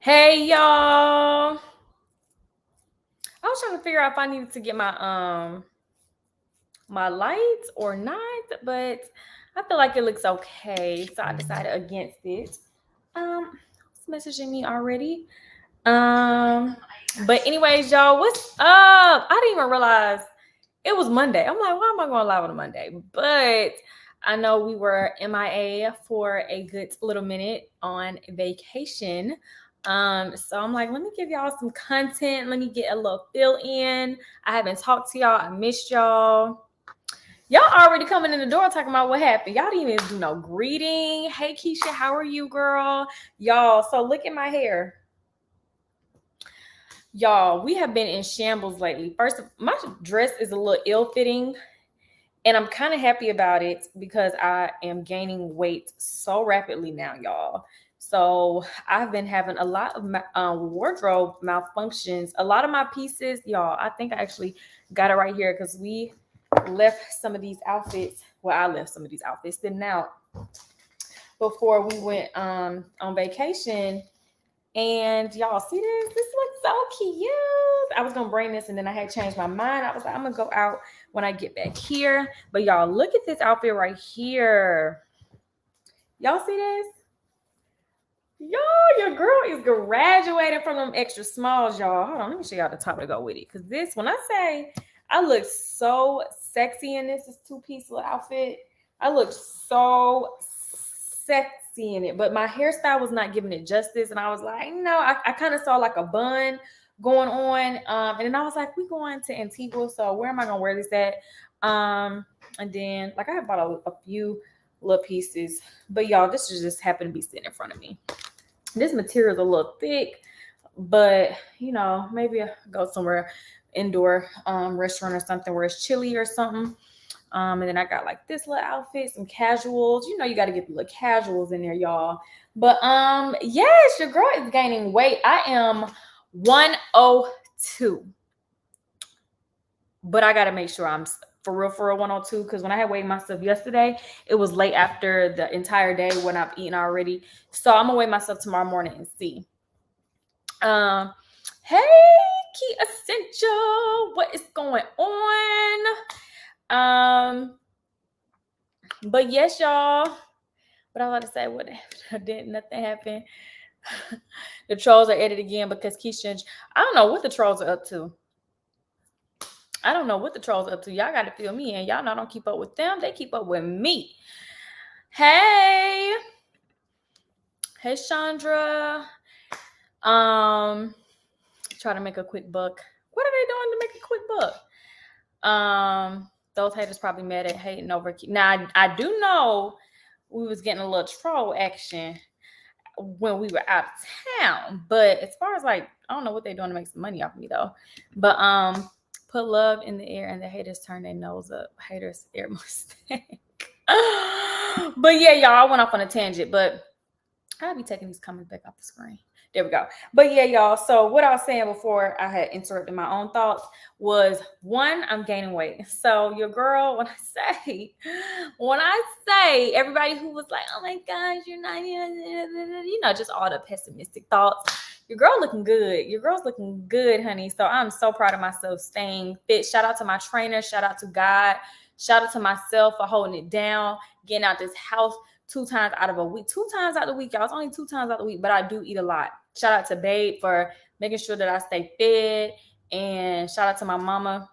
Hey y'all. I was trying to figure out if I needed to get my lights or not, but I feel like it looks okay. So I decided against it. It's messaging me already. Um but anyways, y'all, what's up? I didn't even realize it was Monday. I'm like, why am I going live on a Monday? But I know we were MIA for a good little minute on vacation. So I'm like, let me give y'all some content. Let me get a little fill in. I haven't talked to y'all. I missed y'all. Y'all already coming in the door talking about what happened. Y'all didn't even do no greeting. Hey Keesha, how are you, girl? Y'all, so look at my hair. Y'all, we have been in shambles lately. First, my dress is a little ill-fitting, and I'm kind of happy about it because I am gaining weight so rapidly now, y'all. So I've been having a lot of wardrobe malfunctions. A lot of my pieces, y'all, I think I actually got it right here because we left some of these outfits. Well, I left some of these outfits sitting out before we went on vacation. And y'all see this? This looks so cute. I was gonna bring this and then I had changed my mind. I was like, I'm gonna go out when I get back here. But y'all, look at this outfit right here. Y'all see this? Y'all, your girl is graduating from them extra smalls, y'all. Hold on, let me show y'all the top to go with it. Because this, when I say I look so sexy in this two-piece little outfit, I look so sexy in it. But my hairstyle was not giving it justice. And I was like, no, I kind of saw like a bun going on. And then I was like, we going to Antigua, so where am I gonna wear this at? And then like I have bought a few little pieces, but y'all, this just happened to be sitting in front of me. This material is a little thick, but you know, maybe I go somewhere indoor restaurant or something where it's chilly or something. And then I got like this little outfit, some casuals. You know, you got to get the little casuals in there, y'all. But yes, your girl is gaining weight. I am 102. But I gotta make sure I'm for real 102, because when I had weighed myself yesterday, it was late after the entire day when I've eaten already. So I'm gonna weigh myself tomorrow morning and see. Hey, Key Essential, what is going on? But yes, y'all. What I was about to say, what didn't nothing happen. The trolls are at it again because Keesha, I don't know what the trolls are up to. I don't know what the trolls are up to. Y'all got to fill me in. Y'all know I don't keep up with them. They keep up with me. Hey. Hey, Chandra. Try to make a quick buck. What are they doing to make a quick buck? Those haters probably mad at hating over. Now, I do know we was getting a little troll action when we were out of town. But as far as like, I don't know what they're doing to make some money off of me though. But put love in the air and the haters turn their nose up. Haters air mistake. But yeah, y'all, I went off on a tangent, but I'll be taking these comments back off the screen. There we go. But yeah, y'all. So what I was saying before I had interrupted my own thoughts was, one, I'm gaining weight. So your girl, when I say everybody who was like, oh my gosh, you're not, you know, just all the pessimistic thoughts. Your girl looking good. Your girl's looking good, honey. So I'm so proud of myself staying fit. Shout out to my trainer. Shout out to God. Shout out to myself for holding it down, getting out this house 2 times out of a week. 2 times out of the week, y'all. It's only 2 times out of the week, but I do eat a lot. Shout out to Babe for making sure that I stay fit. And shout out to my mama.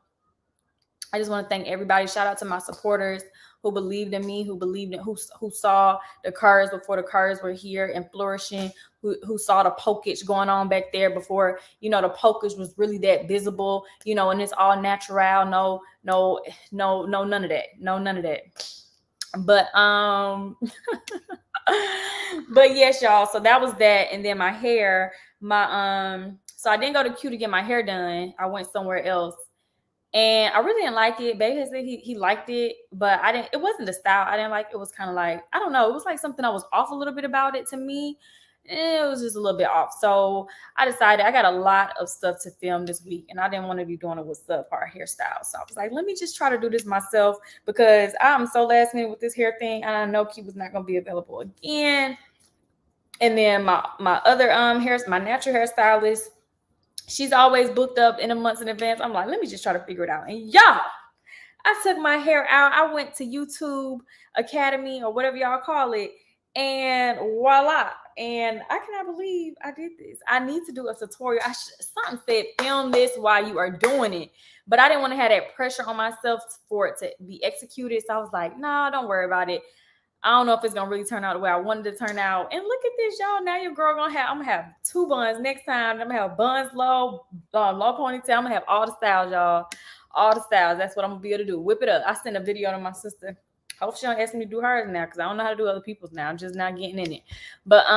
I just want to thank everybody. Shout out to my supporters who believed in me, who believed in, who saw the cars before the cars were here and flourishing, who saw the pokage going on back there before, you know, the pokage was really that visible, you know, and it's all natural. No, none of that. No, none of that. But but yes, y'all. So that was that. And then my hair, so I didn't go to Q to get my hair done. I went somewhere else. And I really didn't like it. Baby said he liked it, but I didn't. It wasn't the style I didn't like. It was kind of like, I don't know. It was like something I was off a little bit about it to me. It was just a little bit off. So I decided I got a lot of stuff to film this week, and I didn't want to be doing it with subpar hairstyle. So I was like, let me just try to do this myself because I'm so last minute with this hair thing, and I know Q was not going to be available again. And then my other my natural hairstylist, she's always booked up in a month in advance. I'm like, let me just try to figure it out. And y'all, I took my hair out. I went to YouTube Academy or whatever y'all call it, and voila. And I cannot believe I did this. I need to do a tutorial. Something said film this while you are doing it, but I didn't want to have that pressure on myself for it to be executed. So I was like, nah, don't worry about it. I don't know if it's gonna really turn out the way I wanted to turn out. And look at this, y'all. Now your girl I'm gonna have 2 buns next time. I'm gonna have buns low ponytail. I'm gonna have all the styles, y'all. All the styles. That's what I'm gonna be able to do. Whip it up. I sent a video to my sister. Hope she don't ask me to do hers now, because I don't know how to do other people's now. I'm just not getting in it. But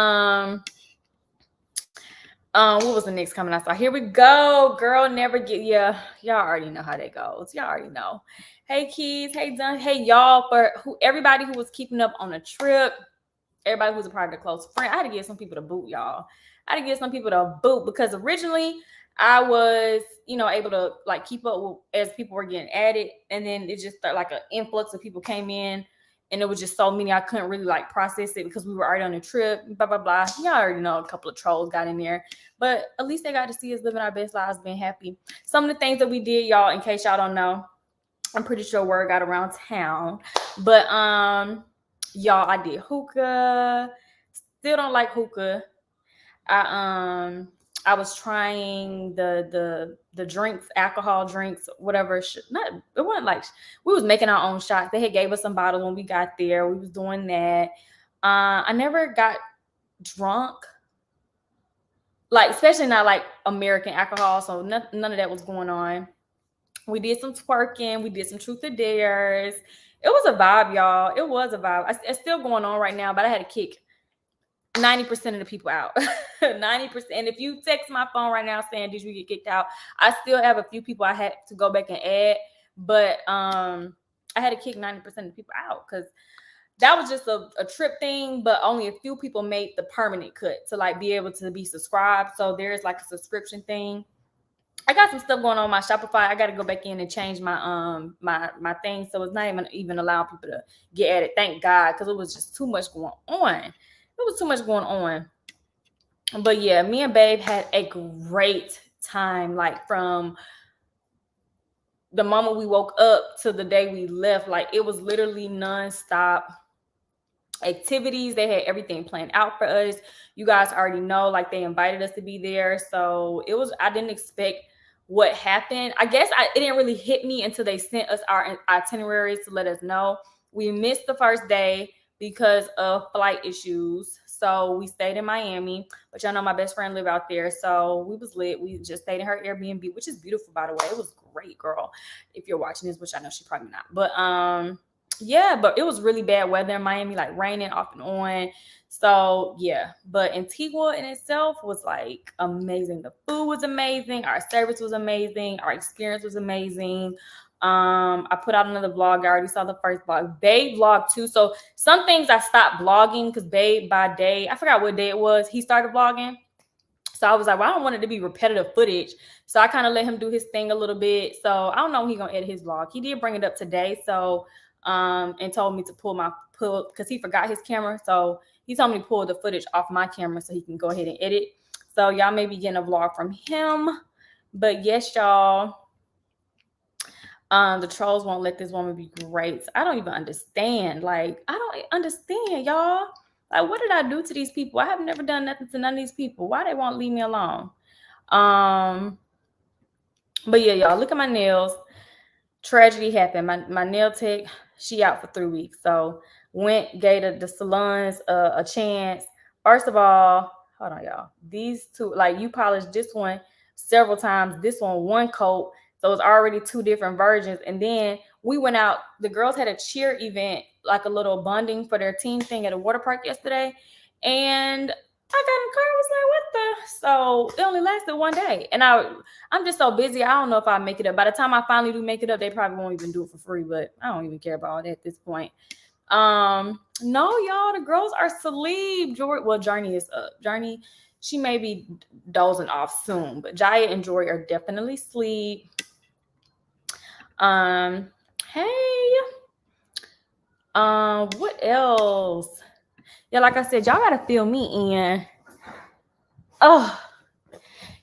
what was the next comment I saw? Here we go. Girl never get, yeah. Y'all already know how that goes. Y'all already know. Hey Keys, hey Dunn, hey y'all, everybody who was keeping up on the trip, everybody who's a part of the close friend. I had to give some people to boot, y'all. I had to give some people to boot, because originally I was, able to like keep up with, as people were getting added, and then it just started like an influx of people came in, and it was just so many I couldn't really like process it, because we were already on the trip, blah blah blah. Y'all already know a couple of trolls got in there, but at least they got to see us living our best lives, being happy. Some of the things that we did, y'all, in case y'all don't know, I'm pretty sure word got around town, but y'all, I did hookah. Still don't like hookah. I was trying the drinks, alcohol drinks, whatever. It wasn't like we was making our own shots. They had gave us some bottles when we got there. We was doing that. I never got drunk, like especially not like American alcohol. So none of that was going on. We did some twerking. We did some truth or dares. It was a vibe, y'all. It was a vibe. It's still going on right now, but I had to kick 90% of the people out. 90%. And if you text my phone right now saying, did you get kicked out? I still have a few people I had to go back and add, but I had to kick 90% of the people out, because that was just a trip thing, but only a few people made the permanent cut to like be able to be subscribed. So there's like a subscription thing. I got some stuff going on my Shopify. I got to go back in and change my my thing, so it's not even allowing people to get at it. Thank God, because it was just too much going on. It was too much going on. But yeah, me and Babe had a great time. Like from the moment we woke up to the day we left, like it was literally nonstop activities. They had everything planned out for us. You guys already know, like they invited us to be there, so it was. I didn't expect what happened. I guess it didn't really hit me until they sent us our itineraries to let us know. We missed the first day because of flight issues, so we stayed in Miami. But y'all know my best friend live out there, so we was lit. We just stayed in her Airbnb, which is beautiful, by the way. It was great, girl. If you're watching this, which I know she probably not, but yeah, but it was really bad weather in Miami, like raining off and on. So yeah, but Antigua in itself was like amazing. The food was amazing. Our service was amazing. Our experience was amazing. I put out another vlog. I already saw the first vlog. Babe vlogged too. So some things I stopped vlogging because Babe, by day, I forgot what day it was, he started vlogging. So I was like, well, I don't want it to be repetitive footage. So I kind of let him do his thing a little bit. So I don't know when he's gonna edit his vlog. He did bring it up today. So and told me to pull because he forgot his camera. So he told me to pull the footage off my camera so he can go ahead and edit. So y'all may be getting a vlog from him. But yes, y'all. The trolls won't let this woman be great. I don't even understand. Like, I don't understand, y'all. Like, what did I do to these people? I have never done nothing to none of these people. Why they won't leave me alone? But yeah, y'all, look at my nails. Tragedy happened. My nail tech, she out for 3 weeks. So gave the salons a chance. First of all, hold on, y'all. These two, like you polished this one several times. This one coat. So it's already 2 different versions. And then we went out. The girls had a cheer event, like a little bonding for their team thing at a water park yesterday. And I got in the car. I was like, what the? So it only lasted 1 day. And I'm just so busy. I don't know if I make it up. By the time I finally do make it up, they probably won't even do it for free. But I don't even care about all that at this point. No, y'all, the girls are asleep. Journey is up. Journey, she may be dozing off soon. But Jiya and Jori are definitely asleep. Hey. What else? Yeah, like I said, y'all gotta fill me in. Oh,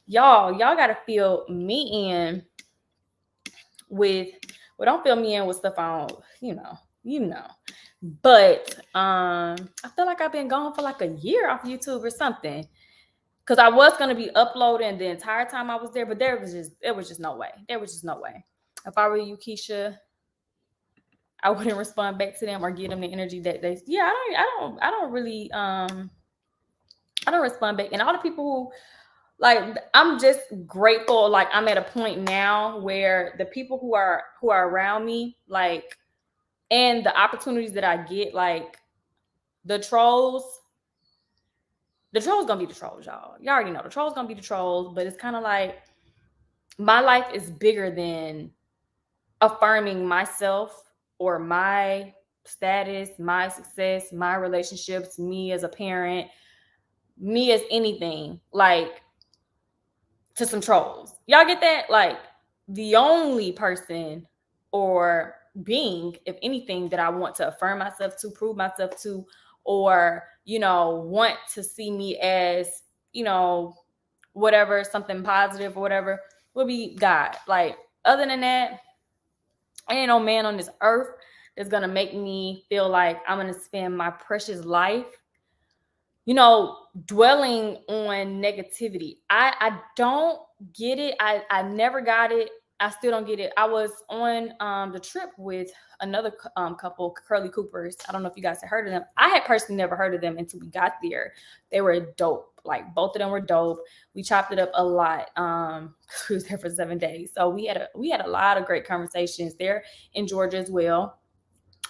y'all gotta fill me in with, well, don't fill me in with stuff I don't, you know. But I feel like I've been gone for like a year off YouTube or something. Cause I was gonna be uploading the entire time I was there, but there was just no way. There was just no way. If I were you, Keesha, I wouldn't respond back to them or give them the energy that they. Yeah, I don't really I don't respond back. And all the people who, like, I'm just grateful. Like, I'm at a point now where the people who are around me, like, and the opportunities that I get, like, the trolls gonna be the trolls, y'all. Y'all already know the trolls gonna be the trolls, but it's kind of like my life is bigger than affirming myself or my status, my success, my relationships, me as a parent, me as anything, like, to some trolls. Y'all get that? Like, the only person or being, if anything, that I want to affirm myself to, prove myself to, or, want to see me as, whatever, something positive or whatever, would be God. Like, other than that, ain't no man on this earth that's gonna make me feel like I'm gonna spend my precious life, dwelling on negativity. I don't get it. I never got it. I still don't get it. I was on the trip with another couple, Curly Coopers. I don't know if you guys have heard of them. I had personally never heard of them until we got there. They were dope. Like, both of them were dope. We chopped it up a lot. We was there for 7 days. So we had a lot of great conversations there in Georgia as well.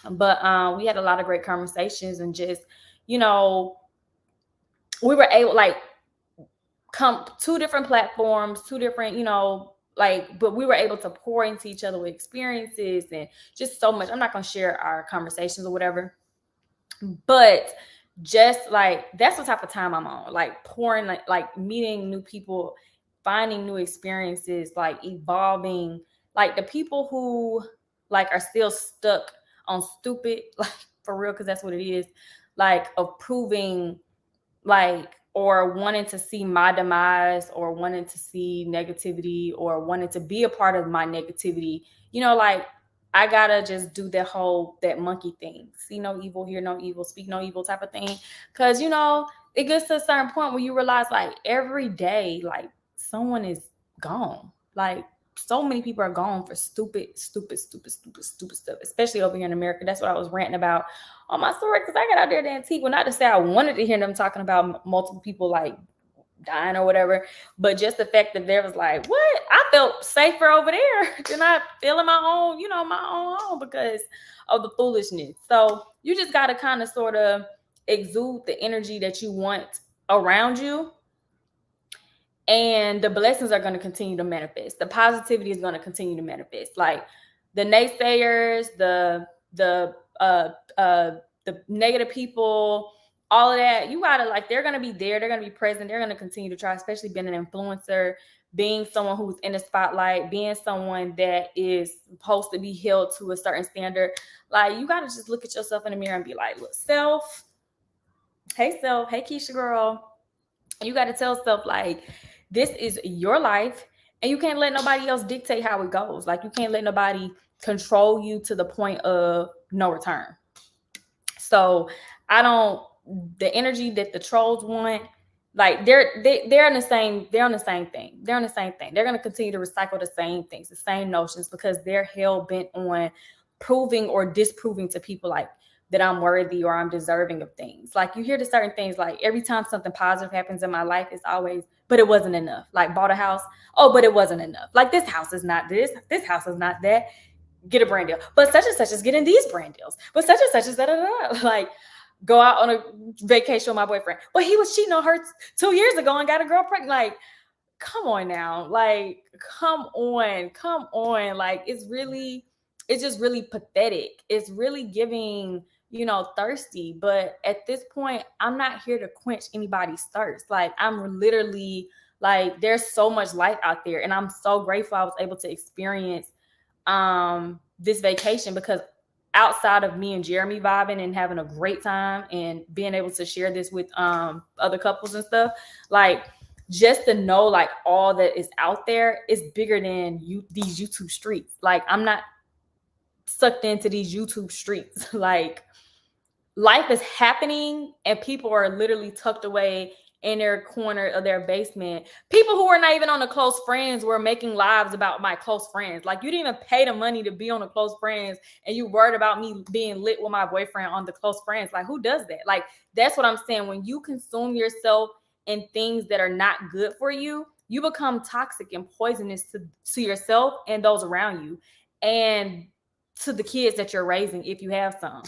But we had a lot of great conversations, and just, we were able, like, come 2 different platforms, 2 different, but we were able to pour into each other with experiences and just so much. I'm not going to share our conversations or whatever, but just, like, that's the type of time I'm on, like, pouring, like meeting new people, finding new experiences, like, evolving, like, the people who, like, are still stuck on stupid, like, for real, because that's what it is, like, approving, like, or wanting to see my demise, or wanting to see negativity, or wanting to be a part of my negativity, like, I gotta just do that monkey thing. See no evil, hear no evil, speak no evil type of thing. Cause, it gets to a certain point where you realize, like, every day, like, someone is gone. Like, so many people are gone for stupid stuff, especially over here in America. That's what I was ranting about on my story, because I got out there to Antigua. Not to say I wanted to hear them talking about multiple people, like, dying or whatever, but just the fact that there was, like, what? I felt safer over there than I feel in my own, my own home, because of the foolishness. So you just got to kind of sort of exude the energy that you want around you, and the blessings are going to continue to manifest. The positivity is going to continue to manifest. Like, the naysayers, the negative people, all of that, you gotta, like, they're gonna be there, they're gonna be present, they're gonna continue to try, especially being an influencer, being someone who's in the spotlight, being someone that is supposed to be held to a certain standard. Like, you gotta just look at yourself in the mirror and be like, look, self, hey Keesha girl, you gotta tell self, like, this is your life, and you can't let nobody else dictate how it goes. Like, you can't let nobody control you to the point of no return. So the energy that the trolls want, like, they're on the same thing. They're going to continue to recycle the same things, the same notions, because they're hell bent on proving or disproving to people, like, that I'm worthy or I'm deserving of things. Like, you hear the certain things, like, every time something positive happens in my life, it's always, but it wasn't enough. Like, bought a house. Oh, but it wasn't enough. Like, this house is not this house is not that. Get a brand deal. But such and such is getting these brand deals. But such and such is da-da-da. Like, go out on a vacation with my boyfriend. But he was cheating on her 2 years ago and got a girl pregnant. Like, come on now. Like, come on. Like, it's just really pathetic. It's really giving, thirsty. But at this point, I'm not here to quench anybody's thirst. Like, I'm literally, like, there's so much life out there. And I'm so grateful I was able to experience this vacation, because outside of me and Jeremy vibing and having a great time and being able to share this with other couples and stuff, like just to know like all that is out there is bigger than these YouTube streets. Like I'm not sucked into these YouTube streets. Like life is happening and people are literally tucked away in their corner of their basement. People who are not even on the close friends were making lives about my close friends. Like you didn't even pay the money to be on the close friends and you worried about me being lit with my boyfriend on the close friends. Like who does that? Like that's what I'm saying. When you consume yourself in things that are not good for you, you become toxic and poisonous to yourself and those around you and to the kids that you're raising if you have some.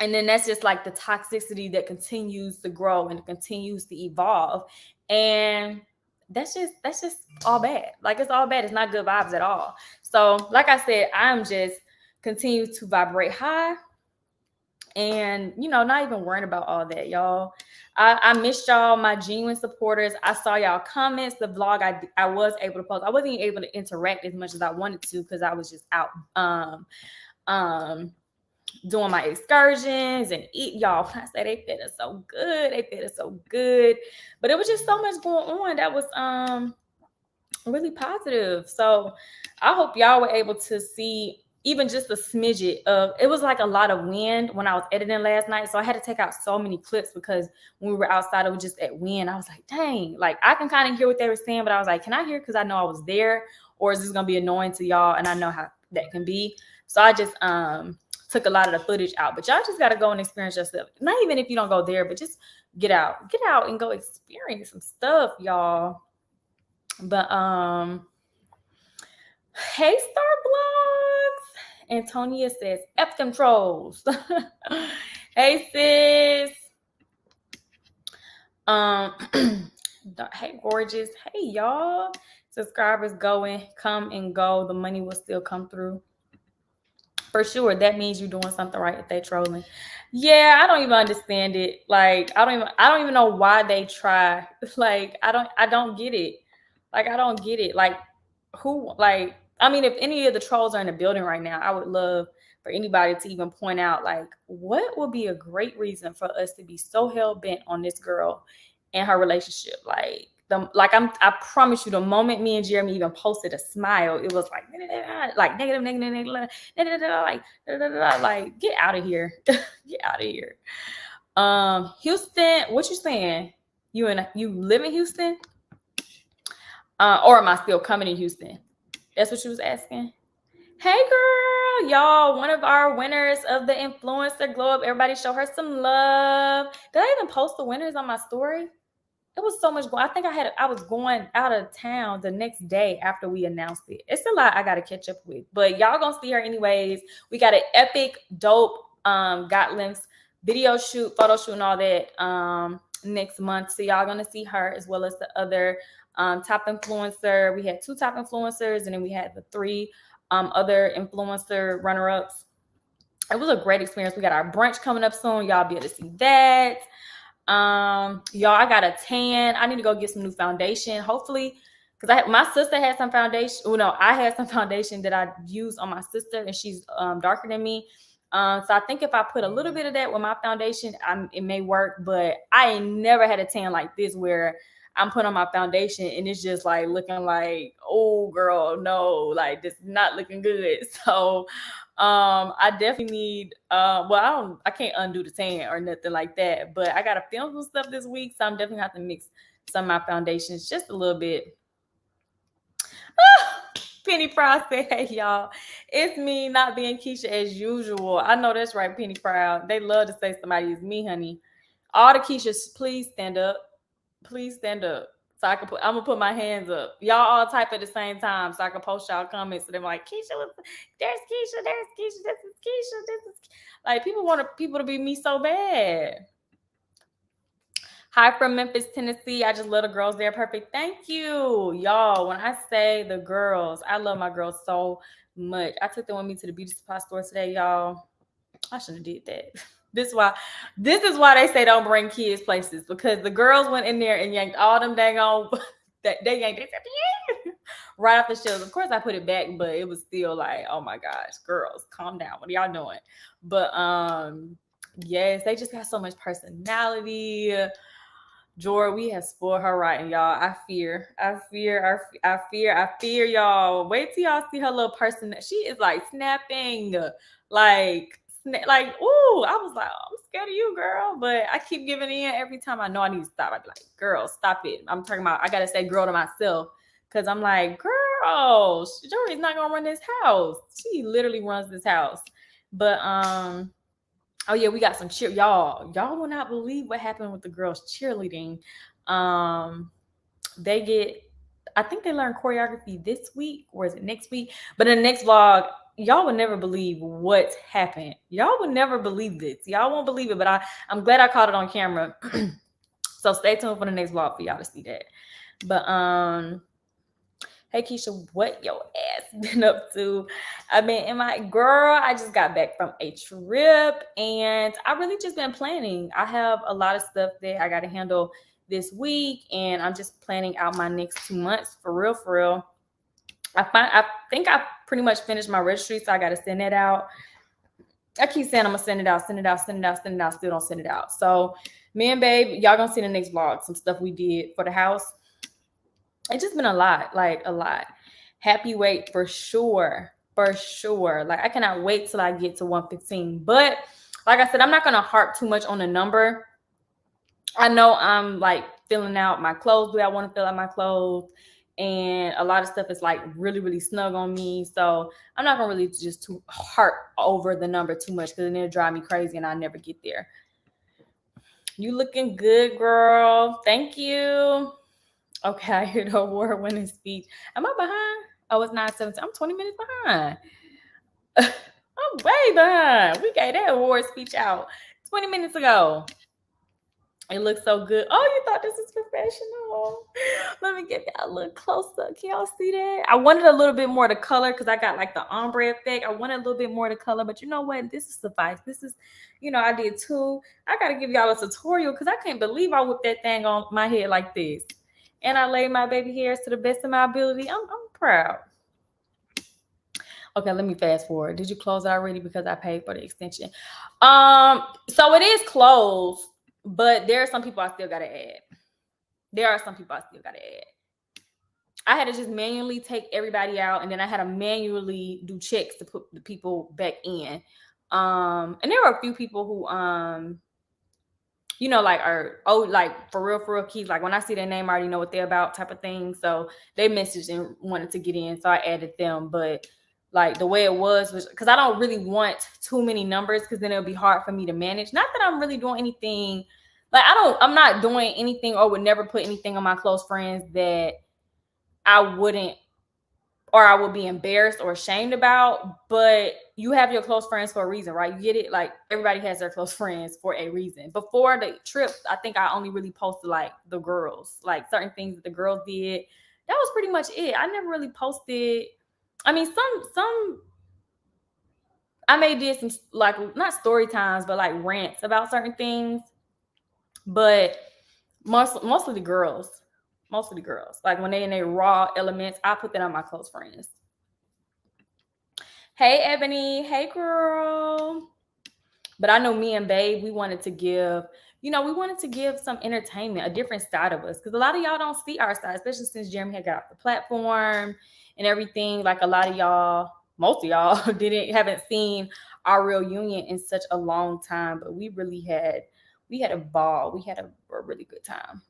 And then that's just like the toxicity that continues to grow and continues to evolve. And that's just all bad. Like it's all bad. It's not good vibes at all. So like I said, I'm just continue to vibrate high and, you know, not even worrying about all that, y'all. I missed y'all, my genuine supporters. I saw y'all comments. The vlog I was able to post. I wasn't able to interact as much as I wanted to because I was just out doing my excursions and eat. Y'all, when I say they fed us so good, they fed us so good. But it was just so much going on that was really positive. So I hope y'all were able to see even just a smidget of, it was like a lot of wind when I was editing last night. So I had to take out so many clips because when we were outside, it was just at wind. I was like, dang, like I can kind of hear what they were saying, but I was like, can I hear? Because I know I was there, or is this going to be annoying to y'all? And I know how that can be. So I just took a lot of the footage out, but y'all just got to go and experience yourself. Not even if you don't go there, but just get out and go experience some stuff, y'all. But hey, Star Blogs. Antonia says, F them trolls. Hey, sis. Hey, gorgeous. Hey, y'all. Subscribers come and go. The money will still come through. For sure. That means you're doing something right if they trolling. Yeah, I don't even understand it. Like, I don't even know why they try. Like, I don't get it. Like, I don't get it. Like, who, like, I mean, if any of the trolls are in the building right now, I would love for anybody to even point out, like, what would be a great reason for us to be so hell-bent on this girl and her relationship? I promise you, the moment me and Jeremy even posted a smile, it was like negative, like get out of here. Get out of here. Houston, what you saying? You live in Houston? Or am I still coming to Houston? That's what she was asking. Hey girl, y'all, one of our winners of the influencer glow up. Everybody show her some love. Did I even post the winners on my story? It was so much going. I think I was going out of town the next day after we announced it. It's a lot I got to catch up with, but y'all gonna see her anyways. We got an epic, dope, got links, video shoot, photo shoot, and all that next month. So y'all gonna see her as well as the other top influencer. We had 2 top influencers, and then we had the 3 other influencer runner-ups. It was a great experience. We got our brunch coming up soon. Y'all be able to see that. Y'all, I got a tan. I need to go get some new foundation, hopefully, because my sister had some foundation. Oh no, I had some foundation that I used on my sister, and she's darker than me. So I think if I put a little bit of that with my foundation, it may work. But I ain't never had a tan like this where I'm putting on my foundation and it's just like looking like, oh girl, no, like this is not looking good. So I definitely need I can't undo the tan or nothing like that, but I gotta film some stuff this week, so I'm definitely gonna have to mix some of my foundations just a little bit. Penny Proud said, hey y'all, it's me not being Keesha as usual. I know that's right, Penny Proud. They love to say somebody is me, honey. All the Keishas, please stand up. Please stand up. So I'm gonna put my hands up. Y'all all type at the same time so I can post y'all comments. So they're like, Keesha, there's Keesha, this is Keesha, this is like people want people to be me so bad. Hi from Memphis, Tennessee. I just love the girls there. Perfect. Thank you. Y'all, when I say the girls, I love my girls so much. I took them with me to the beauty supply store today, y'all. I shouldn't have did that. This is why they say don't bring kids places, because the girls went in there and yanked all them dang on they yanked. They said, yeah. right off the shelves. Of course, I put it back, but it was still like, oh my gosh, girls, calm down. What are y'all doing? But yes, they just got so much personality. Jor, we have spoiled her right, and y'all. I fear, y'all. Wait till y'all see her little person. She is like snapping, like, ooh. I was like, oh, I'm scared of you, girl, but I keep giving in every time I know I need to stop. I be like, girl, stop it. I'm talking about. I gotta say, girl, to myself, because I'm like, girl, Jori's not gonna run this house. She literally runs this house, but oh yeah, we got some cheer. Y'all will not believe what happened with the girls cheerleading. They get, I think they learn choreography this week, or is it next week? But in the next vlog, y'all would never believe what's happened. Y'all would never believe this. Y'all won't believe it, but I'm glad I caught it on camera. So stay tuned for the next vlog for y'all to see that. But hey Keesha, what your ass been up to? I mean, I just got back from a trip, and I really just been planning. I have a lot of stuff that I got to handle this week, and I'm just planning out my next 2 months for real. I think I pretty much finished my registry, so I got to send it out. I keep saying I'm gonna send it out, still don't send it out. So me and babe, y'all gonna see the next vlog, some stuff we did for the house. It's just been a lot. Happy weight for sure. Like, I cannot wait till I get to 115. But like I said, I'm not gonna harp too much on the number. I know I'm like filling out my clothes. Do I want to fill out my clothes? And a lot of stuff is like really snug on me. So I'm not gonna really just harp over the number too much, because then it'll drive me crazy and I'll never get there. You looking good, girl. Thank you. Okay, I hear the award-winning speech. Am I behind? Oh, it's 9:17. I'm 20 minutes behind. I'm way behind. We gave that award speech out 20 minutes ago. It looks so good. Oh, you thought this was professional? Let me get that a little closer. Can y'all see that? I wanted a little bit more to color, because I got like the ombre effect. I wanted a little bit more to color, but you know what? This is suffice. This is, I did two. I got to give y'all a tutorial, because I can't believe I whipped that thing on my head like this. And I laid my baby hairs to the best of my ability. I'm proud. Okay, let me fast forward. Did you close it already? Because I paid for the extension. So it is closed, but there are some people I still gotta add. I had to just manually take everybody out, and then I had to manually do checks to put the people back in. And there were a few people who like for real keys. Like, when I see their name, I already know what they're about, type of thing. So they messaged and wanted to get in, so I added them. But like, the way it was because I don't really want too many numbers, because then it'll be hard for me to manage. Not that I'm really doing anything. Like, I'm not doing anything, or would never put anything on my close friends that I wouldn't, or I would be embarrassed or ashamed about. But you have your close friends for a reason, right? You get it? Like, everybody has their close friends for a reason. Before the trip, I think I only really posted like the girls, like certain things that the girls did. That was pretty much it. I never really posted. I mean, some I may did some, like, not story times, but like rants about certain things. But mostly the girls. Like, when they in their raw elements, I put that on my close friends. Hey, Ebony. Hey, girl. But I know me and babe, we wanted to give some entertainment, a different side of us. Because a lot of y'all don't see our side, especially since Jeremy had got off the platform and everything. Like, a lot of y'all, most of y'all haven't seen our real union in such a long time. But we had a ball. We had a really good time.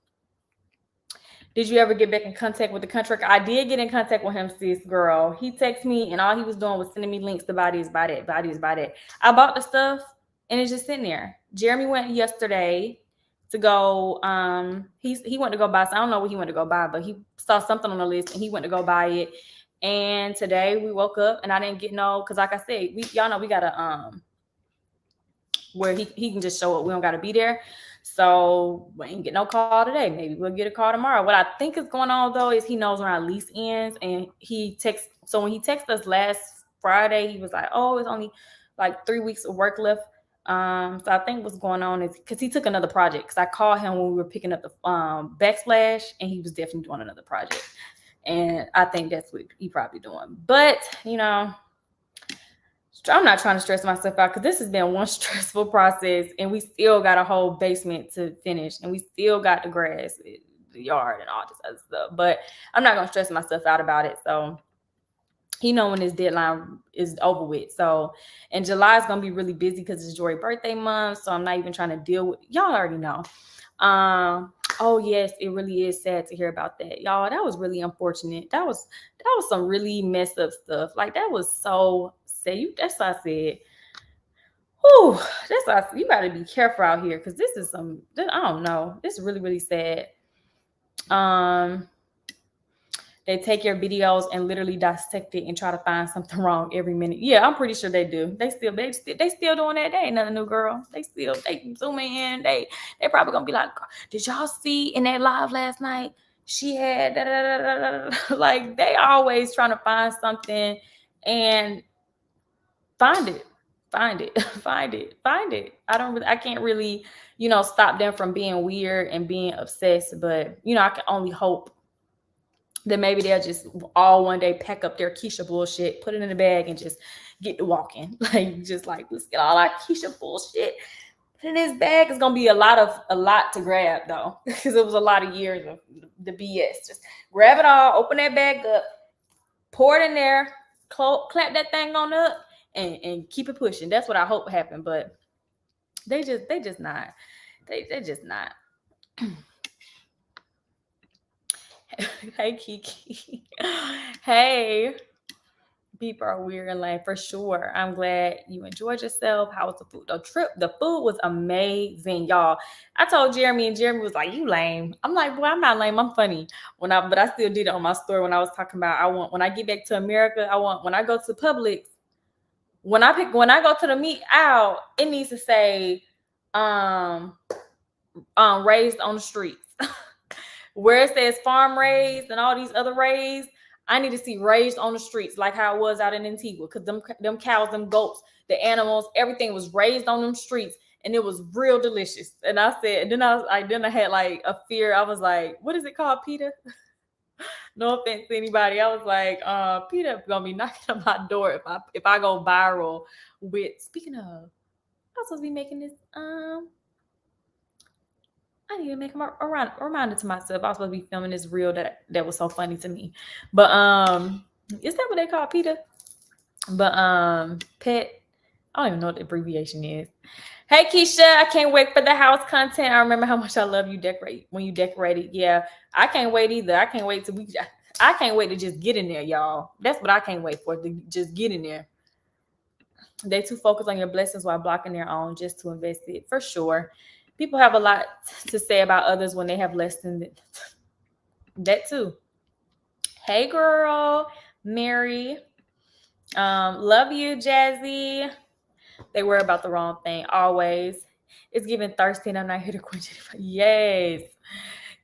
Did you ever get back in contact with the contractor? I did get in contact with him, sis, girl. He texted me, and all he was doing was sending me links to buy this, buy that. I bought the stuff, and it's just sitting there. Jeremy went yesterday to go. He went to go buy. So I don't know what he went to go buy, but he saw something on the list, and he went to go buy it. And today we woke up, and I didn't get because like I said, y'all know we gotta where he can just show up. We don't gotta be there. So we ain't get no call today. Maybe we'll get a call tomorrow. What I think is going on, though, is he knows when our lease ends, and he texts. So when he texted us last Friday, he was like, "Oh, it's only like 3 weeks of work left." So I think what's going on is because he took another project. Because I called him when we were picking up the backsplash, and he was definitely doing another project. And I think that's what he probably doing. But, you know, I'm not trying to stress myself out because this has been one stressful process, and we still got a whole basement to finish, and we still got the grass, the yard, and all this other stuff. But I'm not gonna stress myself out about it. So he know when his deadline is over with. So, and July is gonna be really busy because it's Jori's birthday month. So I'm not even trying to deal with, y'all already know. Oh yes, it really is sad to hear about that, y'all. That was really unfortunate. That was some really messed up stuff. Like that was so sad. That's what I said. Whew, that's why you gotta be careful out here because this is some. I don't know. This is really sad. They take your videos and literally dissect it and try to find something wrong every minute. Yeah, I'm pretty sure they do. They still doing that. They ain't nothing new, girl. They zoom in. They probably gonna be like, did y'all see in that live last night? She had da, da, da, da, da. Like they always trying to find something and find it. I can't really, stop them from being weird and being obsessed, but I can only hope that maybe they'll just all one day pack up their Keesha bullshit, put it in a bag, and just get to walking. Like, let's get all our Keesha bullshit in this bag. It's gonna be a lot to grab though, because it was a lot of years of the BS. Just grab it all, open that bag up, pour it in there, clap that thing on up, and keep it pushing. That's what I hope happened, but they just not. They just not. Hey Kiki. Hey. People are weird and lame for sure. I'm glad you enjoyed yourself. How was the food? The food was amazing, y'all. I told Jeremy, and Jeremy was like, "You lame." I'm like, "Well, I'm not lame. I'm funny." But I still did it on my story when I was talking about when I get back to America. When I go to Publix. When I go to the meat aisle, it needs to say, raised on the streets. Where it says farm raised and all these other raised, I need to see raised on the streets like how it was out in Antigua, because them cows, them goats, the animals, everything was raised on them streets, and it was real delicious. And I said, then I had like a fear. I was like, what is it called, PETA? No offense to anybody. I was like, PETA gonna be knocking on my door if I go viral with. Speaking of, I was supposed to be making this. I need to make a reminder to myself. I was supposed to be filming this reel that was so funny to me. But is that what they call PETA? But pet, I don't even know what the abbreviation is. Hey Keesha, I can't wait for the house content. I remember how much I love you when you decorated. Yeah, I can't wait either. I can't wait to just get in there, y'all. That's what I can't wait for, to just get in there. They too focused on your blessings while blocking their own just to invest it. For sure. People have a lot to say about others when they have less than that too. Hey girl, Mary. Love you, Jazzy. They worry about the wrong thing always. It's giving thirsty and I'm not here to quench it. Yes.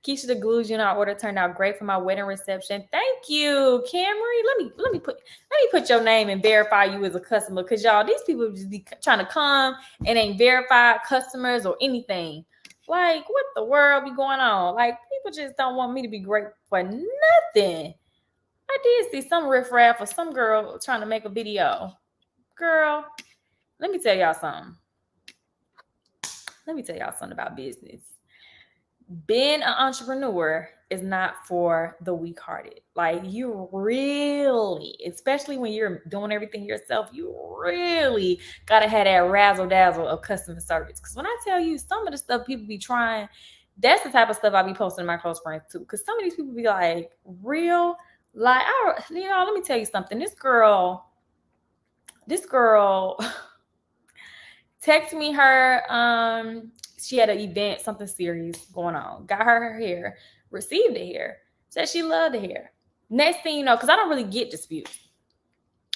Keesha, the glues you know order turned out great for my wedding reception. Thank you, Camry. Let me put your name and verify you as a customer, because y'all, these people just be trying to come and ain't verified customers or anything. Like, what the world be going on? Like, people just don't want me to be great for nothing. I did see some riffraff or some girl trying to make a video. Girl, let me tell y'all something. Let me tell y'all something about business. Being an entrepreneur is not for the weak-hearted. Like, you really, especially when you're doing everything yourself, you really gotta have that razzle-dazzle of customer service. Because when I tell you some of the stuff people be trying, that's the type of stuff I be posting to my close friends too. Because some of these people be like, real, like, let me tell you something. This girl text me her, she had an event, something serious going on. Got her hair, received the hair, said she loved the hair. Next thing you know, because I don't really get disputes.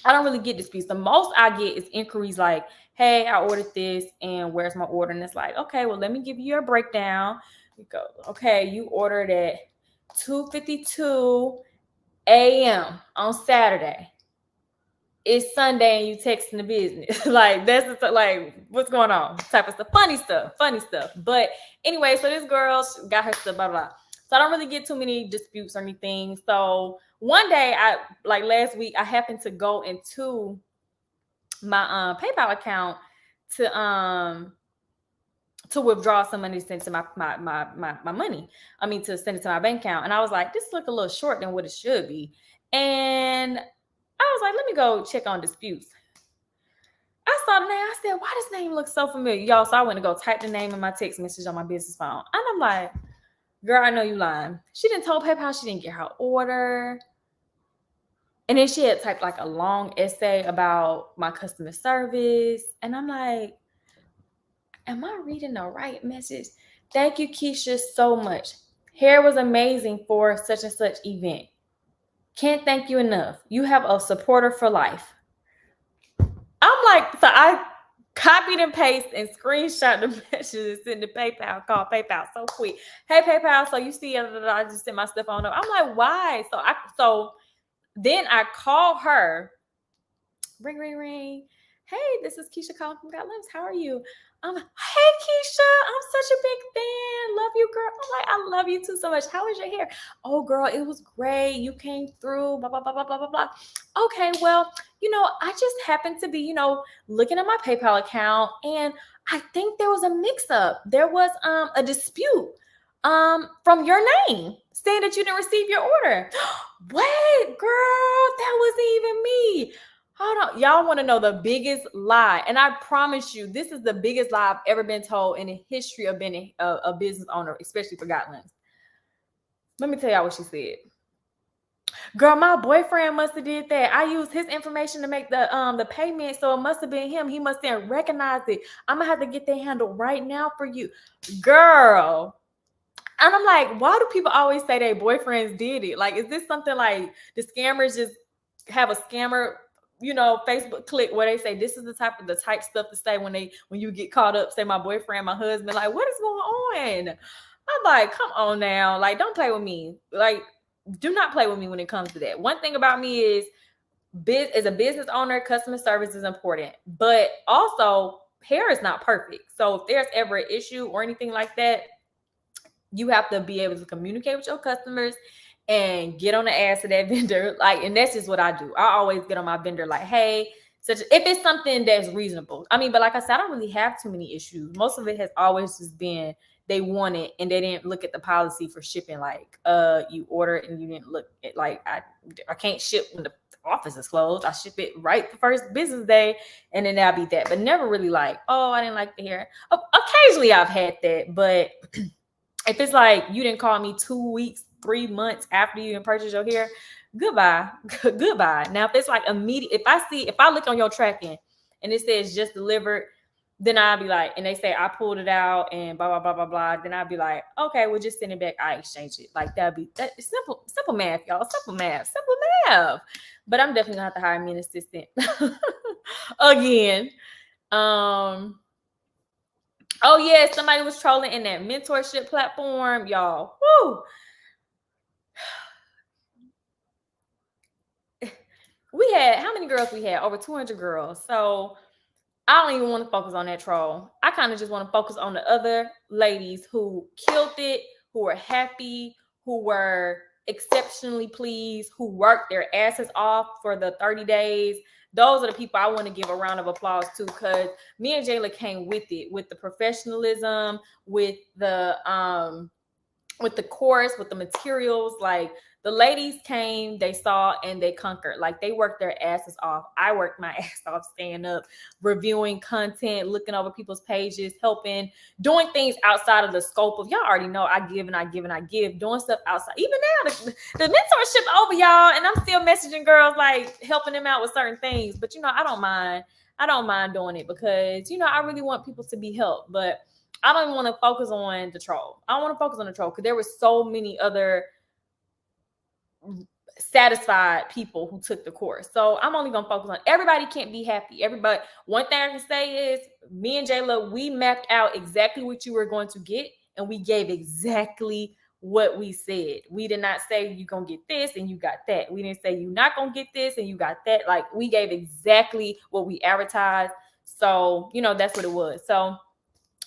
The most I get is inquiries like, hey, I ordered this and where's my order? And it's like, okay, well, let me give you your breakdown. You go, okay, you ordered at 2:52 a.m. on Saturday. It's Sunday and you texting the business. Like, that's like, what's going on? Type of stuff. Funny stuff. But anyway, so this girl got her stuff, blah, blah. So I don't really get too many disputes or anything. So one day, last week, I happened to go into my PayPal account to withdraw some money to send to my money. I mean, to send it to my bank account. And I was like, this look a little short than what it should be. And I was like, let me go check on disputes. I saw the name. I said, why does name look so familiar? Y'all, so I went to go type the name in my text message on my business phone. And I'm like, girl, I know you lying. She didn't tell PayPal she didn't get her order. And then she had typed like a long essay about my customer service. And I'm like, am I reading the right message? Thank you, Keesha, so much. Hair was amazing for such and such event. Can't thank you enough. You have a supporter for life. I'm like, so I copied and pasted and screenshot the messages and sent to PayPal, called PayPal so quick. Hey, PayPal, so you see, I just sent my stuff on up. I'm like, why? So then I called her. Ring, ring, ring. Hey, this is Keesha calling from Got Limbs. How are you? Hey, Keesha, I'm such a big fan. Love you, girl. I'm like, I love you too so much. How is your hair? Oh, girl, it was great. You came through, blah, blah, blah, blah, blah, blah, blah. Okay, well, I just happened to be, looking at my PayPal account, and I think there was a mix-up. There was a dispute from your name saying that you didn't receive your order. What, girl? That wasn't even me. Hold on. Y'all want to know the biggest lie. And I promise you, this is the biggest lie I've ever been told in the history of being a business owner, especially for Got Limbs. Let me tell y'all what she said. Girl, my boyfriend must have did that. I used his information to make the payment, so it must have been him. He must have recognized it. I'm going to have to get that handled right now for you. Girl. And I'm like, why do people always say their boyfriends did it? Like, is this something like the scammers just have a scammer Facebook click where they say this is the type stuff to say when you get caught up, say my boyfriend, my husband, like, what is going on? I'm like, come on now. Like, don't play with me. Like, do not play with me when it comes to that. One thing about me is, as a business owner, customer service is important, but also hair is not perfect. So if there's ever an issue or anything like that, you have to be able to communicate with your customers and get on the ass of that vendor. Like, and that's just what I do. I always get on my vendor like, hey, if it's something that's reasonable. I mean, but like I said, I don't really have too many issues. Most of it has always just been they want it and they didn't look at the policy for shipping. Like, you order it and you didn't look at, like, I can't ship when the office is closed. I ship it right the first business day, and then that'll be that. But never really like, oh, I didn't like the hair. Occasionally I've had that, but if it's like you didn't call me 2 weeks, 3 months after you purchased your hair, goodbye. Goodbye. Now, if it's like immediate, if I look on your tracking and it says just delivered, then I'll be like, and they say I pulled it out and blah, blah, blah, blah, blah. Then I'll be like, okay, we'll just send it back. I exchange it. Like, that simple math, y'all. Simple math. But I'm definitely gonna have to hire me an assistant again. Oh, yeah, somebody was trolling in that mentorship platform, y'all. Woo! We had, how many girls we had? Over 200 girls. So I don't even want to focus on that troll. I kind of just want to focus on the other ladies who killed it, who were happy, who were exceptionally pleased, who worked their asses off for the 30 days. Those are the people I want to give a round of applause to, because me and Jayla came with it, with the professionalism, with the course, with the materials. Like, the ladies came, they saw, and they conquered. Like, they worked their asses off. I worked my ass off staying up, reviewing content, looking over people's pages, helping, doing things outside of the scope of, y'all already know I give and I give and I give, doing stuff outside. Even now, the mentorship over, y'all, and I'm still messaging girls, like, helping them out with certain things. But, I don't mind. I don't mind doing it because, I really want people to be helped. But I don't even want to focus on the troll. I don't want to focus on the troll because there were so many other satisfied people who took the course. So I'm only going to focus on, everybody can't be happy. Everybody, one thing I can say is, me and Jayla, we mapped out exactly what you were going to get, and we gave exactly what we said. We did not say you're going to get this and you got that. We didn't say you're not going to get this and you got that. Like, we gave exactly what we advertised. So, that's what it was. So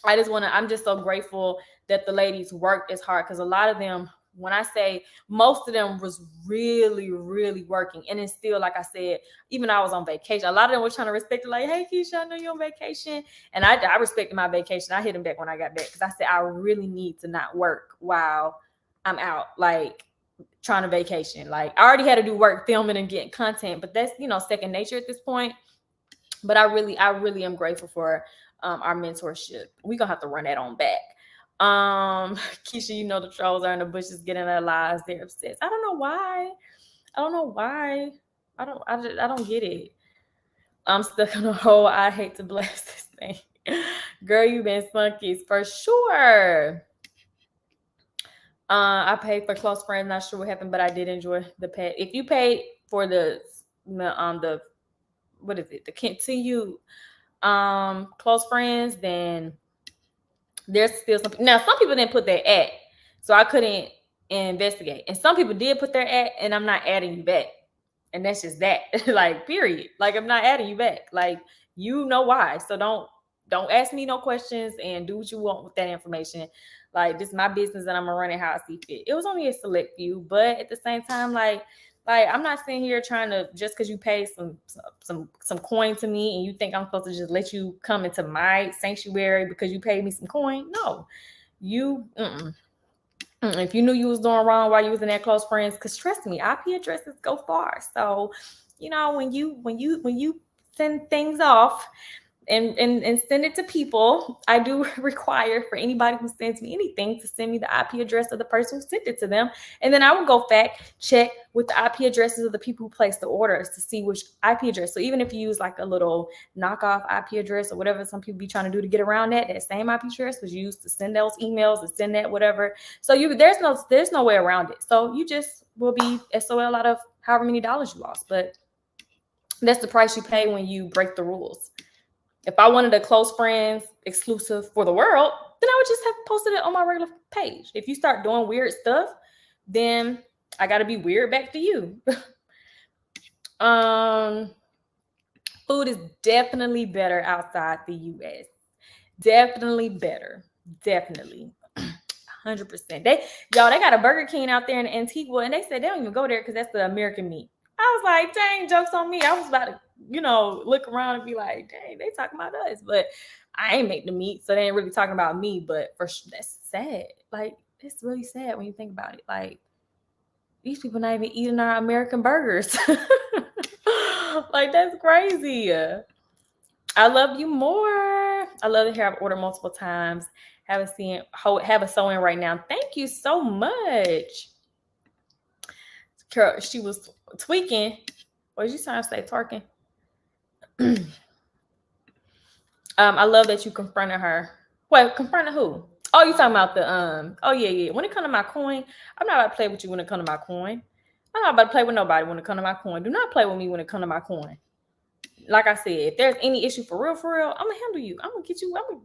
I'm just so grateful that the ladies worked as hard, because a lot of them when I say most of them was really, really working. And it's still, like I said, even though I was on vacation, a lot of them were trying to respect it, like, hey, Keesha, I know you're on vacation. And I respected my vacation. I hit them back when I got back because I said, I really need to not work while I'm out, like, trying to vacation. Like, I already had to do work filming and getting content, but that's, second nature at this point. But I really am grateful for our mentorship. We're gonna have to run that on back. Keesha, the trolls are in the bushes getting their lives. They're obsessed. I don't know why. I don't get it. I'm stuck on a hole. I hate to blast this thing. Girl, you been spunkies for sure. I paid for close friends. Not sure what happened, but I did enjoy the pay. If you paid for the what is it? The continue close friends, then there's still some. Now, some people didn't put their at, so I couldn't investigate. And some people did put their at, and I'm not adding you back. And that's just that. Like, period. Like, I'm not adding you back. Like, you know why. So don't ask me no questions and do what you want with that information. Like, this is my business and I'm gonna run it how I see fit. It was only a select few, but at the same time, like I'm not sitting here trying to, just because you pay some coin to me and you think I'm supposed to just let you come into my sanctuary because you paid me some coin. No, if you knew you was doing wrong while you was in that close friends, because trust me, IP addresses go far. So, when you send things off and send it to people, I do require for anybody who sends me anything to send me the IP address of the person who sent it to them. And then I will go fact check with the IP addresses of the people who placed the orders to see which IP address. So even if you use like a little knockoff IP address or whatever some people be trying to do to get around that same IP address was used to send those emails and send that whatever. So there's no way around it. So you just will be SOL out of however many dollars you lost. But that's the price you pay when you break the rules. If I wanted a close friends exclusive for the world, then I would just have posted it on my regular page. If you start doing weird stuff, then I got to be weird back to you. Food is definitely better outside the US. Definitely better. Definitely. 100%. They got a Burger King out there in Antigua, and they said they don't even go there because that's the American meat. I was like, dang, joke's on me. I was about to, look around and be like, dang, they talking about us. But I ain't make the meat, so they ain't really talking about me. But that's sad. Like, it's really sad when you think about it. Like, these people not even eating our American burgers. Like, that's crazy. I love you more. I love to hear I've ordered multiple times. Have a sew-in right now. Thank you so much. Girl, she was tweaking. What did you trying to say? Twerking. I love that you confronted her. Wait, confronted who? Oh, you talking about the oh yeah. When it comes to my coin, I'm not about to play with you when it comes to my coin. I'm not about to play with nobody when it comes to my coin. Do not play with me when it comes to my coin. Like I said, if there's any issue for real, I'm gonna handle you. I'm gonna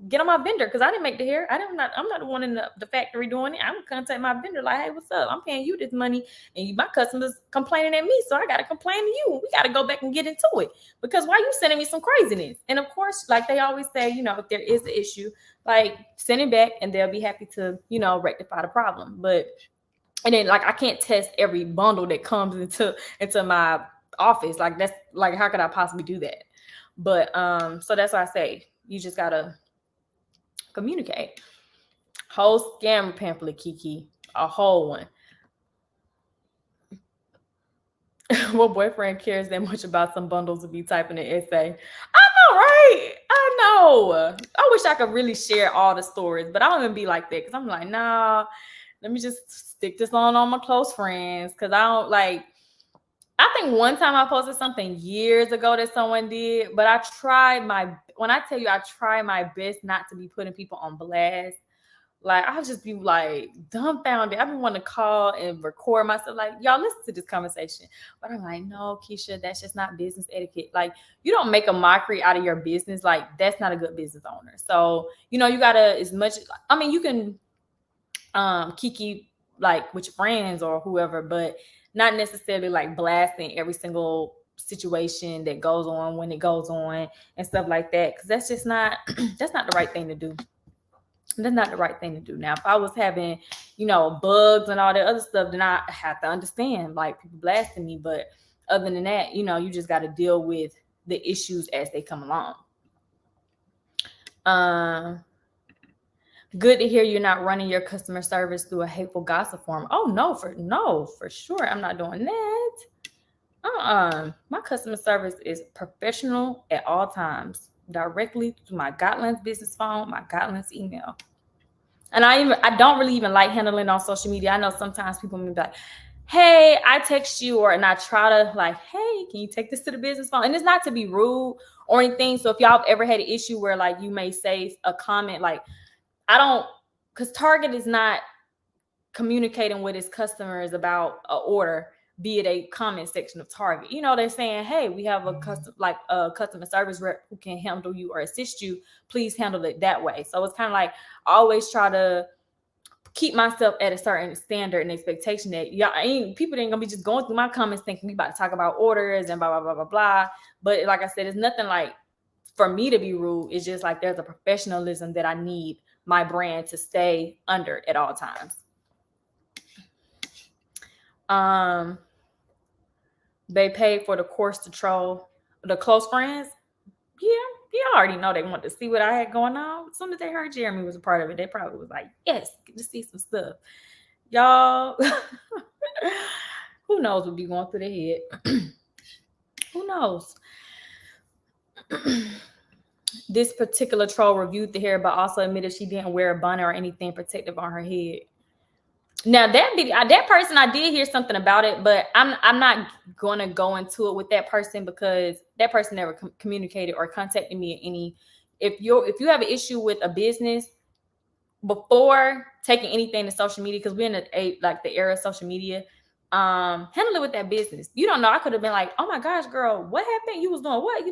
get on my vendor because I didn't make the hair. I'm not the one in the factory doing it. I'm gonna contact my vendor like, hey, what's up? I'm paying you this money and my customers complaining at me, so I gotta complain to you. We gotta go back and get into it because why you sending me some craziness? And of course, like they always say, if there is an issue, like send it back and they'll be happy to, rectify the problem. But and then like I can't test every bundle that comes into my office. Like that's like, how could I possibly do that? But so that's why I say you just gotta communicate. Whole scam pamphlet, Kiki, a whole one. What boyfriend cares that much about some bundles to be typing an essay? I know, right? I know. I wish I could really share all the stories, but I don't even be like that because I'm like, nah, let me just stick this on my close friends because I don't like. I think one time I posted something years ago that someone did, but when I tell you I try my best not to be putting people on blast. Like, I'll just be like dumbfounded. I've been wanting to call and record myself. Like, y'all listen to this conversation. But I'm like, no, Keesha, that's just not business etiquette. Like, you don't make a mockery out of your business. Like, that's not a good business owner. So, you gotta, you can kiki like with your friends or whoever, but not necessarily like blasting every single situation that goes on when it goes on and stuff like that. Cause that's just not, that's not the right thing to do. That's not the right thing to do. Now, if I was having, bugs and all that other stuff, then I have to understand, like, people blasting me. But other than that, you just got to deal with the issues as they come along. Good to hear you're not running your customer service through a hateful gossip forum. Oh, no, for sure. I'm not doing that. My customer service is professional at all times, directly to my Gotland's business phone, my Gotland's email. And I don't really even like handling on social media. I know sometimes people may be like, hey, I text you, and I try to like, hey, can you take this to the business phone? And it's not to be rude or anything. So if y'all have ever had an issue where like you may say a comment, like, because Target is not communicating with its customers about an order, be it a comment section of Target. They're saying, hey, we have a customer service rep who can handle you or assist you. Please handle it that way. So it's kind of like I always try to keep myself at a certain standard and expectation that people ain't gonna be just going through my comments thinking we about to talk about orders and blah, blah, blah, blah, blah. But like I said, it's nothing like for me to be rude. It's just like there's a professionalism that I need my brand to stay under at all times. They paid for the course to troll the close friends. Yeah, you already know they want to see what I had going on. As soon as they heard Jeremy was a part of it, they probably was like, yes, get to see some stuff. Y'all, who knows what be going through their head? Who knows? This particular troll reviewed the hair, but also admitted she didn't wear a bonnet or anything protective on her head. Now that person, I did hear something about it, but I'm not going to go into it with that person because that person never communicated or contacted me any. If you have an issue with a business, before taking anything to social media, because we're in the era of social media, handle it with that business. You don't know. I could have been like, oh my gosh, girl, what happened? You was doing what?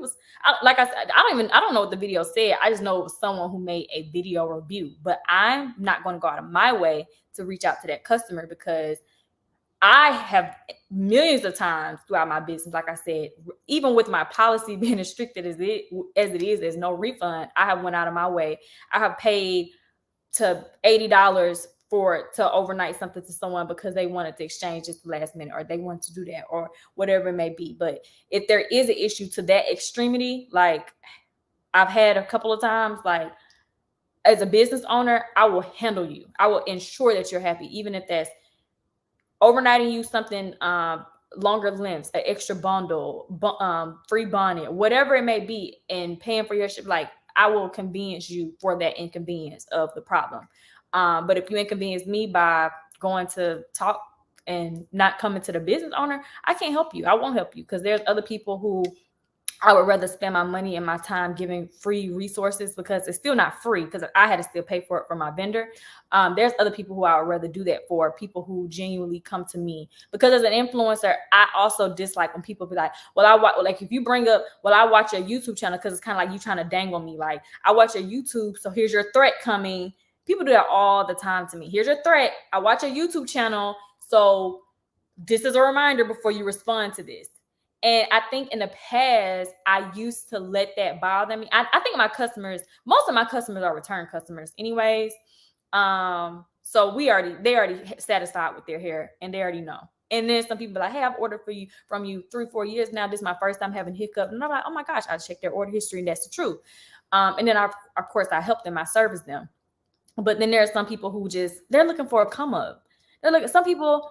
Like I said, I don't know what the video said. I just know it was someone who made a video review, but I'm not going to go out of my way to reach out to that customer because I have millions of times throughout my business, like I said, even with my policy being as strict as it is, there's no refund. I have went out of my way. I have paid to $80 to overnight something to someone because they wanted to exchange just the last minute or they want to do that or whatever it may be. But if there is an issue to that extremity, like I've had a couple of times, like as a business owner, I will handle you. I will ensure that you're happy, even if that's overnighting you something, longer lengths, an extra bundle, free bonnet, whatever it may be, and paying for your ship. Like I will convenience you for that inconvenience of the problem. But if you inconvenience me by going to talk and not coming to the business owner, I can't help you. I won't help you because there's other people who I would rather spend my money and my time giving free resources because it's still not free because I had to still pay for it from my vendor. There's other people who I would rather do that for, people who genuinely come to me. Because as an influencer, I also dislike when people be like, if you bring up, I watch your YouTube channel because it's kind of like you trying to dangle me. Like, I watch your YouTube, so here's your threat coming. People do that all the time to me. Here's your threat. I watch your YouTube channel, so this is a reminder before you respond to this. And I think in the past, I used to let that bother me. I think most of my customers are return customers anyways. So they already satisfied with their hair and they already know. And then some people are like, hey, I've ordered from you 3-4 years now. This is my first time having hiccup. And I'm like, oh my gosh, I checked their order history and that's the truth. And then of course I help them, I service them. But then there are some people who they're looking for a come up. Some people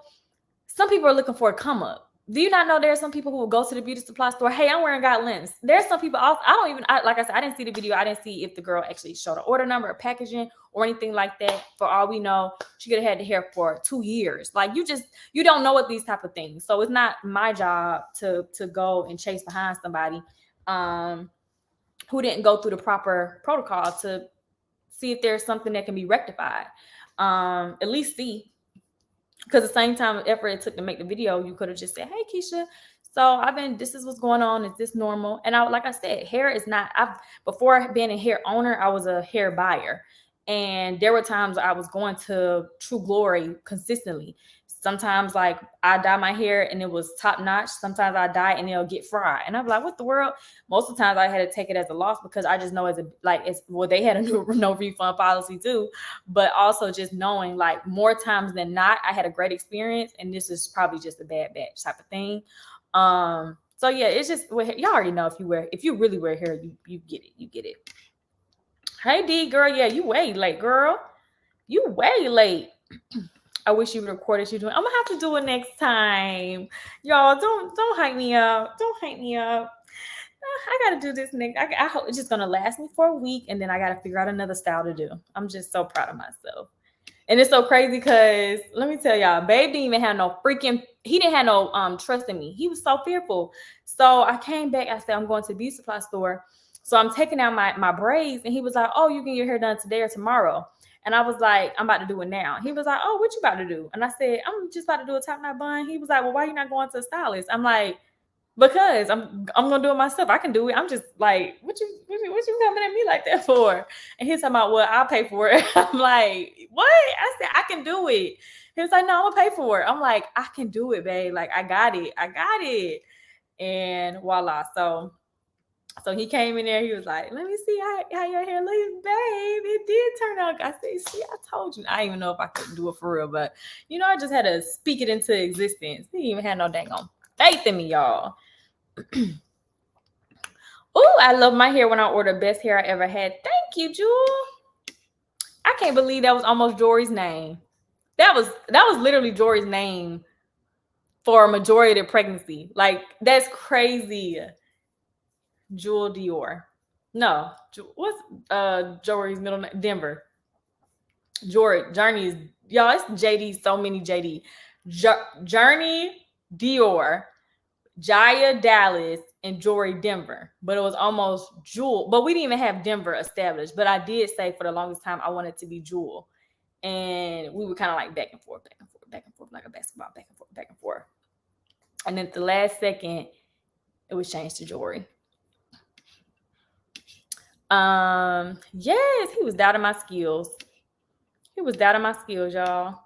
are looking for a come up. Do you not know there are some people who will go to the beauty supply store? Hey, I'm wearing Gotland's. There's some people also, like I said, I didn't see the video. I didn't see if the girl actually showed an order number or packaging or anything like that. For all we know, she could have had the hair for 2 years. Like you don't know what these type of things. So it's not my job to go and chase behind somebody who didn't go through the proper protocol to see if there's something that can be rectified. At least see. Because the same time effort it took to make the video, you could have just said, hey, Keesha, so this is what's going on. Is this normal? And like I said, hair is not, before being a hair owner, I was a hair buyer. And there were times I was going to True Glory consistently. Sometimes like I dye my hair and it was top notch. Sometimes I dye and it'll get fried. And I'm like, what the world? Most of the times I had to take it as a loss because I just know they had a no refund policy too. But also just knowing like more times than not, I had a great experience and this is probably just a bad batch type of thing. So yeah, it's just y'all already know if you really wear hair, you get it. You get it. Hey D girl, yeah, you way late, girl. You way late. I wish you would record it. You doing. I'm gonna have to do it next time. Y'all, don't hype me up. Don't hype me up. I gotta do this next. I hope it's just gonna last me for a week, and then I gotta figure out another style to do. I'm just so proud of myself. And it's so crazy because let me tell y'all, babe didn't even have no he didn't have no trust in me. He was so fearful. So I came back, I said, I'm going to the beauty supply store. So I'm taking out my braids, and he was like, oh, you can get your hair done today or tomorrow. And I was like, I'm about to do it now. He was like, oh, what you about to do? And I said, I'm just about to do a top knot bun. He was like, well, why are you not going to a stylist? I'm like, because I'm gonna do it myself. I can do it. I'm just like, what you coming at me like that for? And he's talking about, well, I'll pay for it. I'm like, what? I said, I can do it. He was like, no, I'm gonna pay for it. I'm like, I can do it, babe. Like, I got it. And voila. So he came in there. He was like, let me see how your hair looks, babe. It did turn out. I said, see, I told you. I didn't even know if I could do it for real, but I just had to speak it into existence. He didn't even have no dang on faith in me, y'all. Oh, I love my hair when I order best hair I ever had. Thank you, Jewel. I can't believe that was almost Jori's name. That was literally Jori's name for a majority of the pregnancy. Like, that's crazy. Jewel Dior. No, what's Jori's middle name? Denver. Journey is, y'all, it's JD, so many JD. Journie, Dior, Jiya, Dallis, and Jori Denver. But it was almost Jewel. But we didn't even have Denver established. But I did say for the longest time I wanted to be Jewel. And we were kind of like back and forth, like a basketball, back and forth. And then at the last second, it was changed to Jori. Yes, he was doubting my skills. Y'all.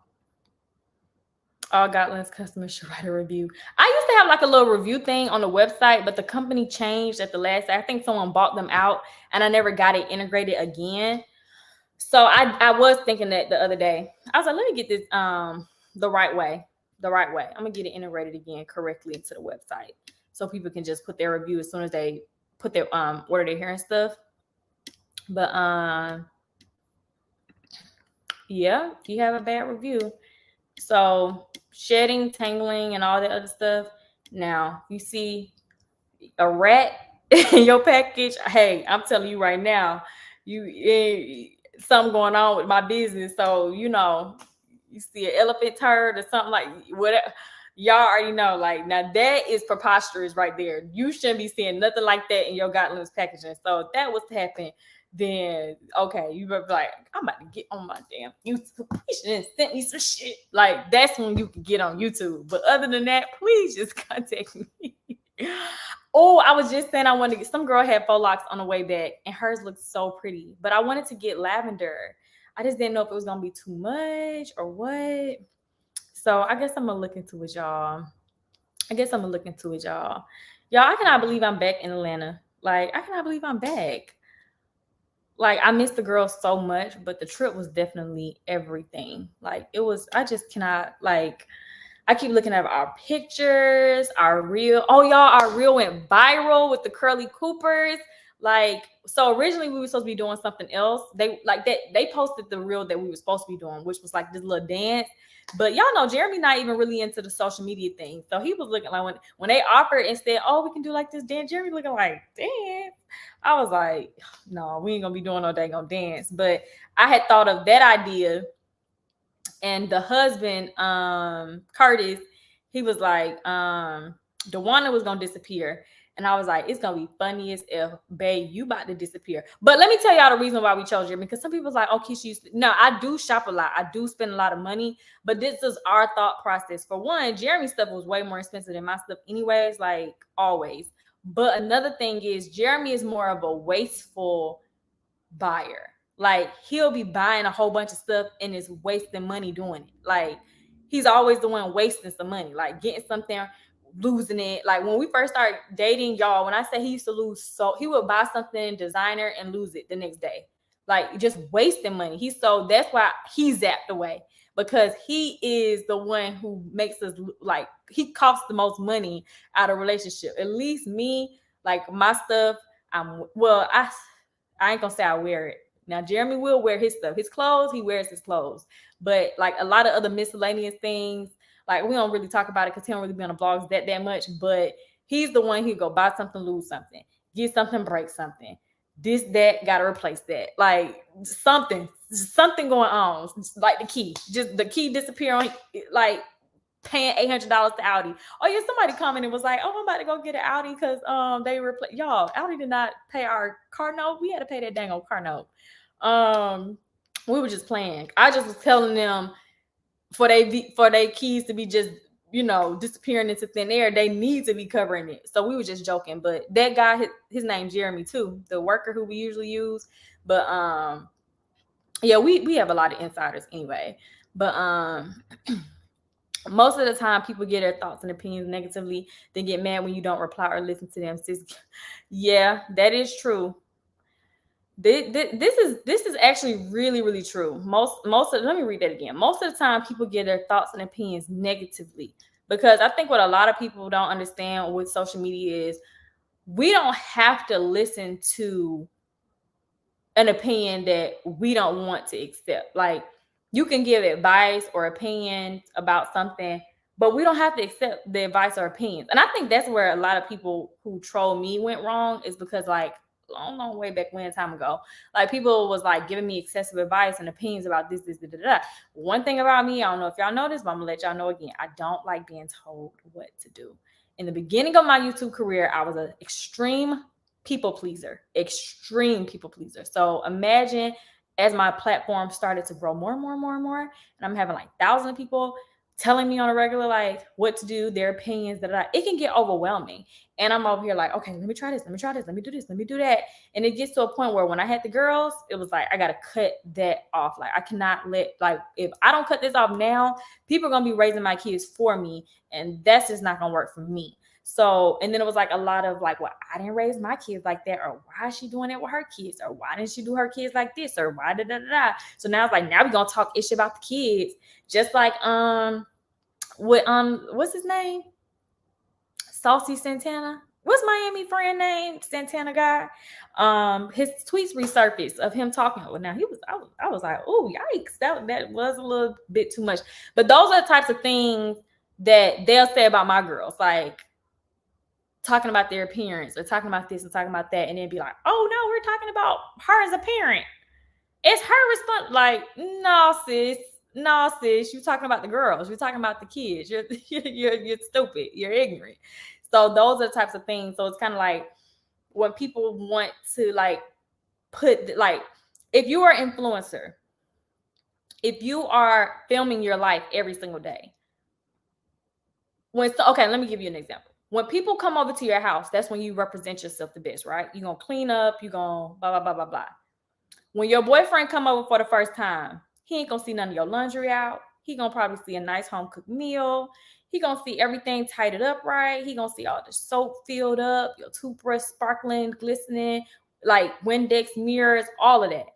All Gotland's customers should write a review. I used to have like a little review thing on the website, but the company changed at the last. I think someone bought them out, and I never got it integrated again. So I was thinking that the other day. I was like, let me get this the right way. I'm gonna get it integrated again correctly into the website, so people can just put their review as soon as they put their order their hair and stuff. But yeah, you have a bad review. So shedding, tangling, and all that other stuff. Now, you see a rat in your package. Hey, I'm telling you right now, something going on with my business. So, you see an elephant turd or something like whatever. Y'all already know, like, now that is preposterous right there. You shouldn't be seeing nothing like that in your Godliness packaging. So if that was to happen, then okay, you better be like, I'm about to get on my damn YouTube. You should have sent me some shit. Like, that's when you can get on YouTube. But other than that, please just contact me. Oh, I was just saying I wanted to get, some girl had faux locks on the way back and hers looked so pretty. But I wanted to get lavender. I just didn't know if it was gonna be too much or what. So I guess I'm gonna look into it, y'all. Y'all, I cannot believe I'm back in Atlanta. Like, I cannot believe I'm back. Like, I missed the girls so much, but the trip was definitely everything. Like, it was, I just cannot, like, I keep looking at our pictures, our reel. Oh, y'all, our reel went viral with the Curly Coopers. Like, so originally we were supposed to be doing something else. They posted the reel that we were supposed to be doing, which was like this little dance. But y'all know Jeremy not even really into the social media thing. So he was looking like when they offered and said, oh, we can do like this dance, Jeremy looking like, dance. I was like, no, we ain't gonna be doing no dang on dance. But I had thought of that idea. And the husband, Curtis, he was like, DeWanda was gonna disappear. And I was like, it's gonna be funny as if, babe, you about to disappear. But let me tell y'all the reason why we chose Jeremy. Because some people's like, oh, Keesha, no, I do shop a lot. I do spend a lot of money. But this is our thought process. For one, Jeremy's stuff was way more expensive than my stuff anyways, like always. But another thing is Jeremy is more of a wasteful buyer. Like, he'll be buying a whole bunch of stuff and is wasting money doing it. Like, he's always the one wasting some money, like getting something, losing it. Like when we first started dating, y'all, when I say he used to lose, so he would buy something designer and lose it the next day, like just wasting money. That's why he's zapped away, because he is the one who makes us, like, he costs the most money out of relationship. At least me, like my stuff, I ain't gonna say I wear it. Now Jeremy will wear his stuff, his clothes, he wears his clothes. But like a lot of other miscellaneous things, like we don't really talk about it because he don't really be on the blogs that much. But he's the one who go buy something, lose something, get something, break something. This, that, gotta replace that. Like something going on. Like the key disappear on, like paying $800 to Audi. Oh yeah, somebody commented, was like, "Oh, I'm about to go get an Audi because they replace y'all. Audi did not pay our car note. We had to pay that dang old car note. We were just playing. I just was telling them for they keys to be just, disappearing into thin air, they need to be covering it. So we were just joking. But that guy, his name's Jeremy too, the worker who we usually use. But yeah, we have a lot of insiders anyway. But most of the time people get their thoughts and opinions negatively, then get mad when you don't reply or listen to them. Yeah, that is true. This is actually really, really true. Let me read that again. Most of the time people get their thoughts and opinions negatively, because I think what a lot of people don't understand with social media is we don't have to listen to an opinion that we don't want to accept. Like, you can give advice or opinions about something, but we don't have to accept the advice or opinions. And I think that's where a lot of people who troll me went wrong, is because like long way back when, time ago, like people was like giving me excessive advice and opinions about this. One thing about me, I don't know if y'all know this, but I'm gonna let y'all know again, I don't like being told what to do. In the beginning of my YouTube career, I was an extreme people pleaser. So imagine, as my platform started to grow more and more, and I'm having like thousands of people telling me on a regular, like what to do, their opinions, it can get overwhelming. And I'm over here like, okay, let me try this, let me do this, let me do that. And it gets to a point where when I had the girls, it was like, I got to cut that off. Like, I cannot let, like, if I don't cut this off now, people are going to be raising my kids for me. And that's just not going to work for me. So, and then it was like a lot of like, well, I didn't raise my kids like that, or why is she doing it with her kids, or why didn't she do her kids like this, or why da. So now it's like, now we're gonna talk ish about the kids, just like what's his name, Saucy Santana. What's Miami friend name? Santana guy. His tweets resurfaced of him talking. Well, now I was like, oh yikes, that was a little bit too much. But those are the types of things that they'll say about my girls, like talking about their appearance or talking about this and talking about that, and then be like, oh no, we're talking about her as a parent. It's her response. Like, no sis, you talking about the girls, you're talking about the kids. You're stupid, you're ignorant. So those are the types of things. So it's kind of like when people want to like put, like, if you are an influencer, if you are filming your life every single day, okay, let me give you an example. When people come over to your house, that's when you represent yourself the best, right? You're going to clean up, you're going to blah, blah, blah, blah, blah. When your boyfriend come over for the first time, he ain't going to see none of your laundry out. He going to probably see a nice home-cooked meal. He going to see everything tidied up right. He going to see all the soap filled up, your toothbrush sparkling, glistening, like Windex mirrors, all of that.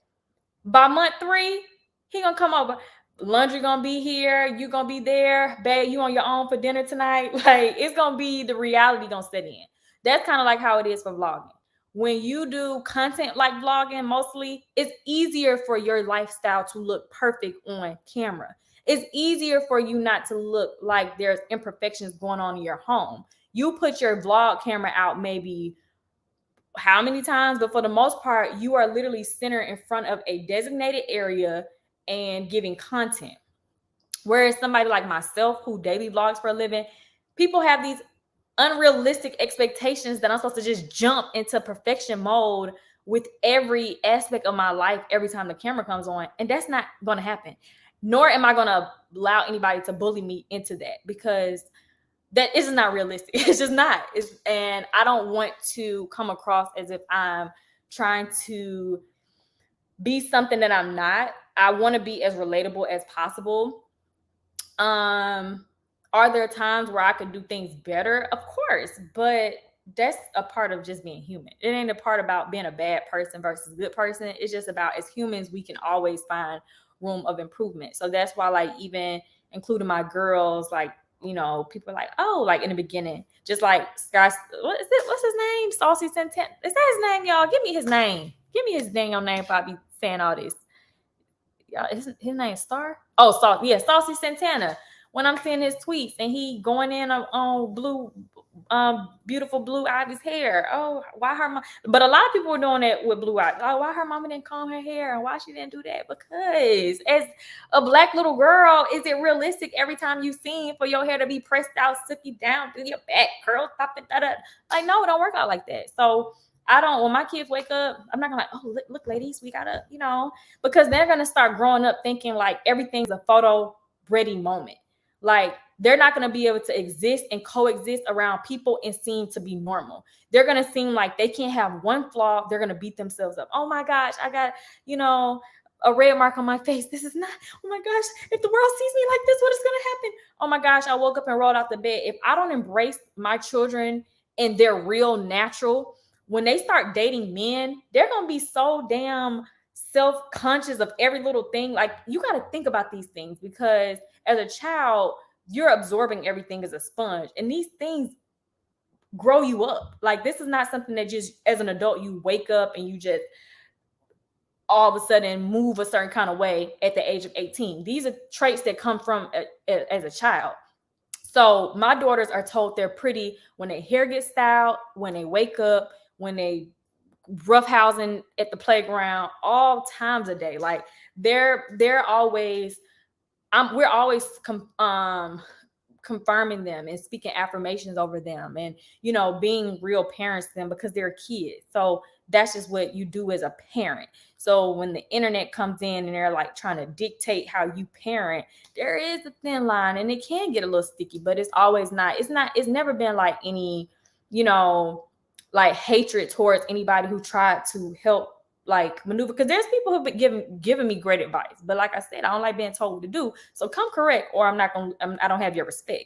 By month 3, he going to come over. Laundry gonna be here, you gonna be there, babe, you on your own for dinner tonight. Like, it's gonna be, the reality gonna set in. That's kind of like how it is for vlogging. When you do content like vlogging, mostly, it's easier for your lifestyle to look perfect on camera. It's easier for you not to look like there's imperfections going on in your home. You put your vlog camera out maybe how many times, but for the most part, you are literally centered in front of a designated area and giving content. Whereas somebody like myself, who daily vlogs for a living, people have these unrealistic expectations that I'm supposed to just jump into perfection mode with every aspect of my life every time the camera comes on. And that's not going to happen. Nor am I going to allow anybody to bully me into that, because that is not realistic. It's just not. And I don't want to come across as if I'm trying to be something that I'm not. I want to be as relatable as possible. Are there times where I could do things better? Of course, but that's a part of just being human. It ain't a part about being a bad person versus a good person. It's just about, as humans, we can always find room of improvement. So that's why, like, even including my girls, like, people are like, oh, like in the beginning, just like Sky, what is it? What's his name? Saucy Santana. Is that his name, y'all? Give me his name. Give me his dang name if I be saying all this. Y'all, his name Star? Oh, Saucy Santana. When I'm seeing his tweets and he going in on blue, beautiful Blue Ivy's hair. Oh, why her mom? But a lot of people were doing that with Blue Ivy. Oh, why her mama didn't comb her hair and why she didn't do that? Because as a Black little girl, is it realistic every time you seen for your hair to be pressed out, sooky down through your back, curls up and da? Like, no, it don't work out like that. So I don't, when my kids wake up, I'm not gonna like, oh, look, ladies, we gotta, because they're gonna start growing up thinking like everything's a photo ready moment. Like, they're not gonna be able to exist and coexist around people and seem to be normal. They're gonna seem like they can't have one flaw. They're gonna beat themselves up. Oh my gosh, I got, a red mark on my face. This is not, oh my gosh, if the world sees me like this, what is gonna happen? Oh my gosh, I woke up and rolled out the bed. If I don't embrace my children in their real natural, when they start dating men, they're going to be so damn self-conscious of every little thing. Like, you got to think about these things, because as a child, you're absorbing everything as a sponge, and these things grow you up. Like, this is not something that just as an adult you wake up and you just all of a sudden move a certain kind of way at the age of 18. These are traits that come from as a child. So my daughters are told they're pretty when their hair gets styled, when they wake up, when they roughhousing at the playground, all times a day. Like, they're always, we're always confirming them and speaking affirmations over them, and being real parents to them, because they're kids. So that's just what you do as a parent. So when the internet comes in and they're like trying to dictate how you parent, there is a thin line, and it can get a little sticky, but it's always not, it's never been like any, like hatred towards anybody who tried to help like maneuver, because there's people who've been giving me great advice, but like I said, I don't like being told what to do. So come correct, or I don't have your respect.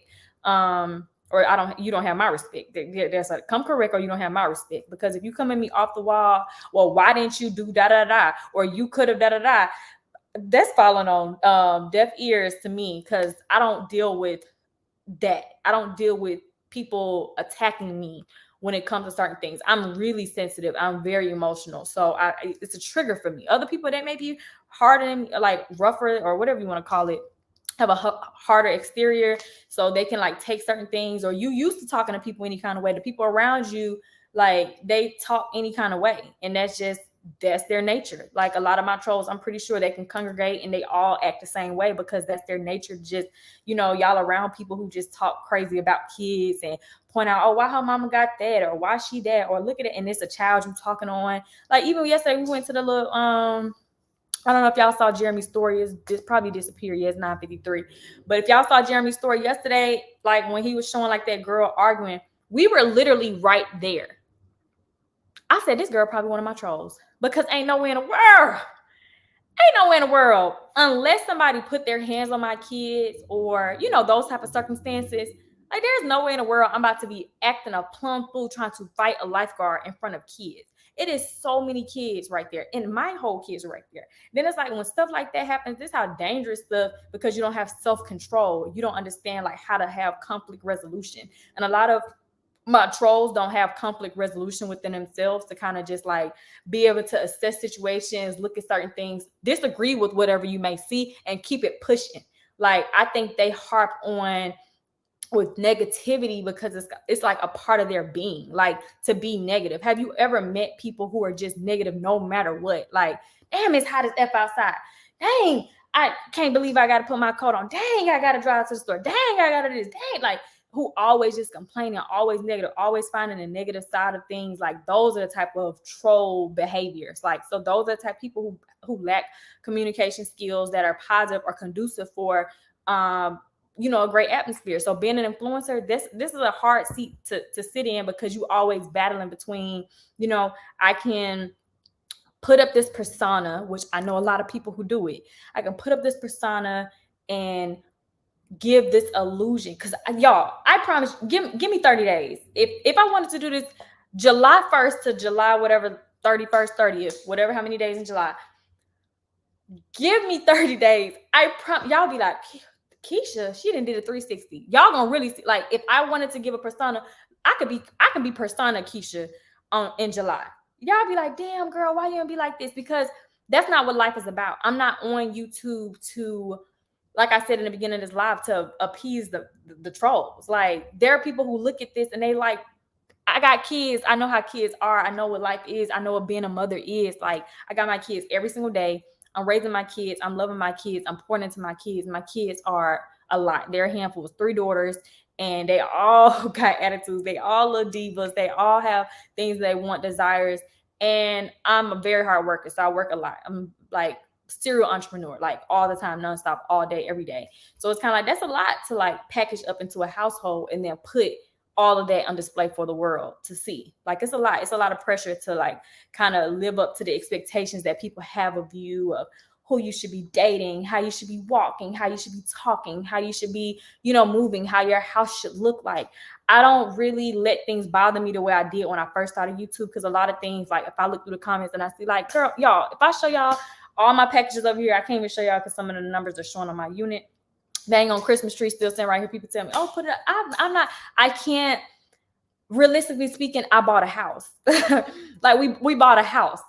Or you don't have my respect. There's like, come correct, or you don't have my respect. Because if you come at me off the wall, well, why didn't you do da da da, or you could have da da da, that's falling on deaf ears to me, because I don't deal with that. I don't deal with people attacking me when it comes to certain things. I'm really sensitive. I'm very emotional. So it's a trigger for me. Other people that may be harder, like rougher, or whatever you want to call it, have a harder exterior, so they can like take certain things, or you used to talking to people any kind of way. The people around you, like, they talk any kind of way, and that's their nature. Like, a lot of my trolls, I'm pretty sure they can congregate and they all act the same way, because that's their nature. Just, y'all around people who just talk crazy about kids and point out, oh, why her mama got that, or why she that, or look at it, and it's a child you talking on. Like, even yesterday we went to the little I don't know if y'all saw Jeremy's story. It's probably disappeared. Yeah, it's 9:53. But if y'all saw Jeremy's story yesterday, like when he was showing like that girl arguing, we were literally right there. I said, this girl probably one of my trolls, because ain't nowhere in the world, unless somebody put their hands on my kids, or, those type of circumstances. Like, there's no way in the world I'm about to be acting a plum fool trying to fight a lifeguard in front of kids. It is so many kids right there, and my whole kids are right there. Then it's like, when stuff like that happens, this is how dangerous stuff, because you don't have self-control. You don't understand like how to have conflict resolution. And a lot of my trolls don't have conflict resolution within themselves to kind of just like be able to assess situations, look at certain things, disagree with whatever you may see, and keep it pushing. Like, I think they harp on with negativity because it's like a part of their being, like, to be negative. Have you ever met people who are just negative no matter what? Like, damn, it's hot as F outside. Dang, I can't believe I got to put my coat on. Dang, I got to drive to the store. Dang, I got to do this. Dang, like, who always just complaining, always negative, always finding the negative side of things. Like, those are the type of troll behaviors. Like, so those are the type of people who lack communication skills that are positive or conducive for a great atmosphere. So being an influencer, this is a hard seat to sit in, because you always battling between, I can put up this persona, which I know a lot of people who do it. I can put up this persona and give this illusion. Because y'all, I promise, give me 30 days. If I wanted to do this July 1st to July whatever, 31st, 30th, whatever, how many days in July, give me 30 days. I promise y'all be like, Keesha, she didn't did a 360. Y'all gonna really see. Like, if I wanted to give a persona, I can be persona Keesha in July. Y'all be like, damn girl, why you gonna be like this? Because that's not what life is about. I'm not on YouTube to, like I said in the beginning of this live, to appease the trolls. Like, there are people who look at this and they like, I got kids. I know how kids are. I know what life is. I know what being a mother is. Like, I got my kids every single day. I'm raising my kids. I'm loving my kids. I'm pouring into my kids. My kids are a lot. They're a handful. It's 3 daughters, and they all got attitudes. They all little divas. They all have things they want, desires. And I'm a very hard worker, so I work a lot. I'm like serial entrepreneur, like all the time, nonstop, all day, every day. So it's kind of like, that's a lot to like package up into a household and then put all of that on display for the world to see. Like, it's a lot. It's a lot of pressure to like kind of live up to the expectations that people have of you, of who you should be dating, how you should be walking, how you should be talking, how you should be, moving, how your house should look like. I don't really let things bother me the way I did when I first started YouTube, because a lot of things, like if I look through the comments and I see like, girl, y'all, if I show y'all all my packages over here, I can't even show y'all because some of the numbers are showing on my unit. Dang on Christmas tree still sitting right here. People tell me, oh, put it up. I'm not, I can't, realistically speaking, I bought a house. Like we bought a house.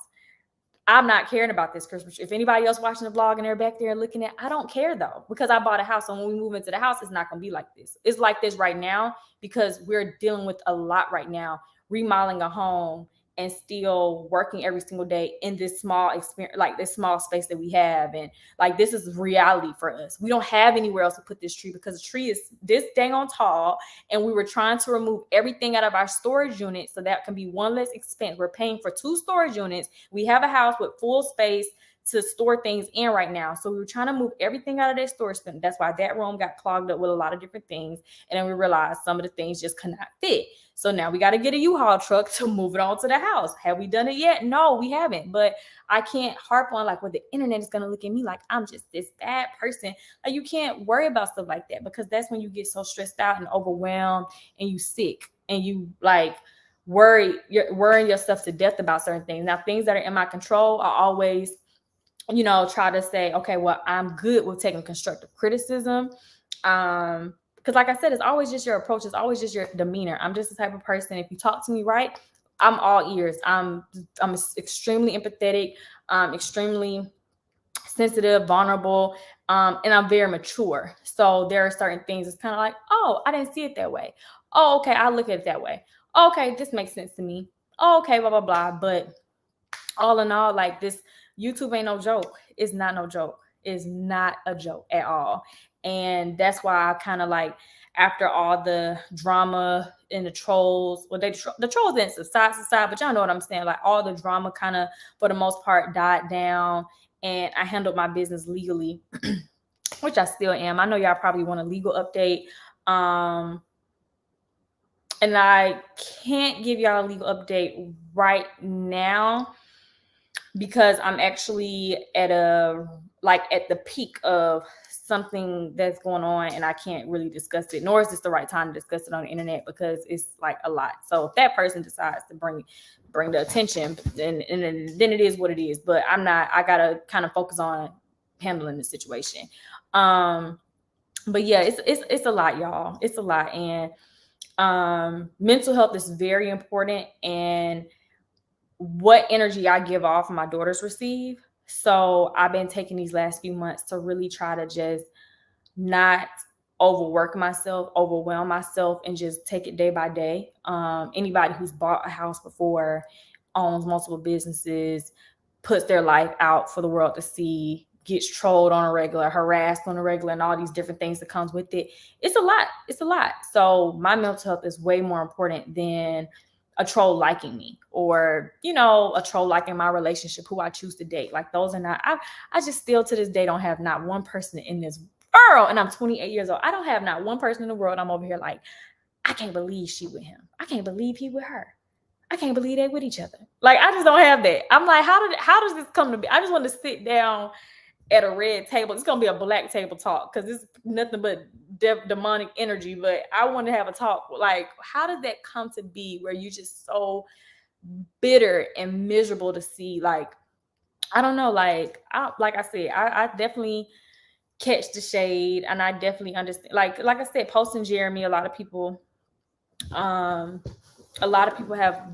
I'm not caring about this Christmas tree. If anybody else watching the vlog and they're back there looking at, I don't care though, because I bought a house. And when we move into the house, it's not going to be like this. It's like this right now because we're dealing with a lot right now, remodeling a home and still working every single day in this small experience, like this small space that we have. And like, this is reality for us. We don't have anywhere else to put this tree because the tree is this dang on tall. And we were trying to remove everything out of our storage unit so that can be one less expense. We're paying for 2 storage units. We have a house with full space to store things in right now. So we were trying to move everything out of that storage bin. That's why that room got clogged up with a lot of different things. And then we realized some of the things just could not fit. So now we got to get a U-Haul truck to move it on to the house. Have we done it yet? No, we haven't. But I can't harp on like, well, the internet is going to look at me like I'm just this bad person. Like, you can't worry about stuff like that, because that's when you get so stressed out and overwhelmed and you sick and you like you're worrying yourself to death about certain things. Now, things that are in my control, I always, try to say, okay, well, I'm good with taking constructive criticism. Because like I said, it's always just your approach. It's always just your demeanor. I'm just the type of person, if you talk to me right, I'm all ears. I'm extremely empathetic, extremely sensitive, vulnerable, and I'm very mature. So there are certain things it's kind of like, oh, I didn't see it that way. Oh, okay, I'll look at it that way. Okay, this makes sense to me. Oh, okay, blah, blah, blah. But all in all, like, this YouTube ain't no joke. It's not no joke. It's not a joke at all. And that's why I kind of like, after all the drama and the trolls, well, the trolls didn't subside, but y'all know what I'm saying. Like, all the drama kind of, for the most part, died down, and I handled my business legally, which I still am. I know y'all probably want a legal update. And I can't give y'all a legal update right now because I'm actually at the peak of something that's going on, and I can't really discuss it, nor is this the right time to discuss it on the internet because it's like a lot. So if that person decides to bring the attention, then it is what it is. But I gotta kind of focus on handling the situation. But yeah, it's a lot, y'all. It's a lot. And mental health is very important, and what energy I give off, my daughters receive. So I've been taking these last few months to really try to just not overwork myself, overwhelm myself, and just take it day by day. Anybody who's bought a house before, owns multiple businesses, puts their life out for the world to see, gets trolled on a regular, harassed on a regular, and all these different things that comes with it. It's a lot. It's a lot. So my mental health is way more important than a troll liking me, or, a troll liking my relationship, who I choose to date. Like, those are not, I just still to this day don't have not one person in this world, and I'm 28 years old. I don't have not one person in the world I'm over here like, I can't believe she with him. I can't believe he with her. I can't believe they with each other. Like, I just don't have that. I'm like, how does this come to be? I just want to sit down at a red table. It's gonna be a black table talk because it's nothing but demonic energy. But I want to have a talk. Like, how did that come to be where you just so bitter and miserable to see? Like, I don't know. Like I said, I definitely catch the shade, and I definitely understand. Like I said, posting Jeremy, a lot of people have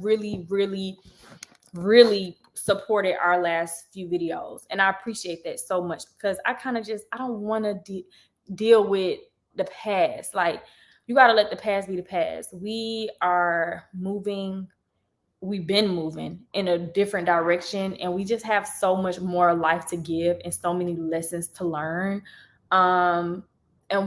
really supported our last few videos, and I appreciate that so much, because I kind of just, I don't want to deal with the past. Like, you got to let the past be the past. We've been moving in a different direction, and we just have so much more life to give and so many lessons to learn. And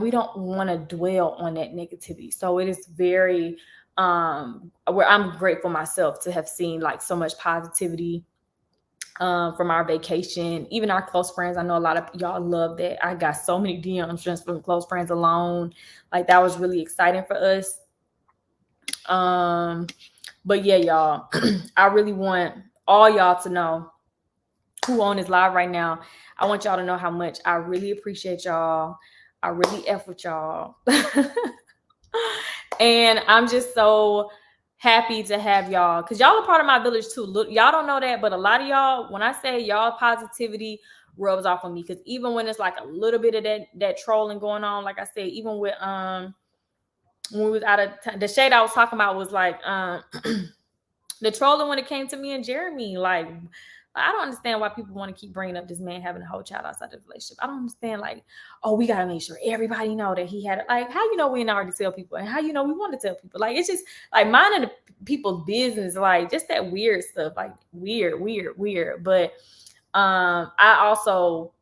we don't want to dwell on that negativity. So it is very, where I'm grateful myself to have seen like so much positivity from our vacation, even our close friends. I know a lot of y'all love that. I got so many DMs just from close friends alone. Like, that was really exciting for us. But yeah, y'all, I really want all y'all to know who on this live right now. I want y'all to know how much I really appreciate y'all. I really F with y'all. And I'm just so happy to have y'all, because y'all are part of my village too. Look, y'all don't know that, but a lot of y'all, when I say y'all positivity rubs off on me, because even when it's like a little bit of that trolling going on, like I said, even with when we was out of the shade I was talking about was like the trolling when it came to me and Jeremy. Like, I don't understand why people want to keep bringing up this man having a whole child outside the relationship. I don't understand. Like, oh, we got to make sure everybody know that he had it. Like, how you know we didn't already tell people? And how you know we want to tell people? Like, it's just like minding the people's business. Like, just that weird stuff. Like, weird. But I also,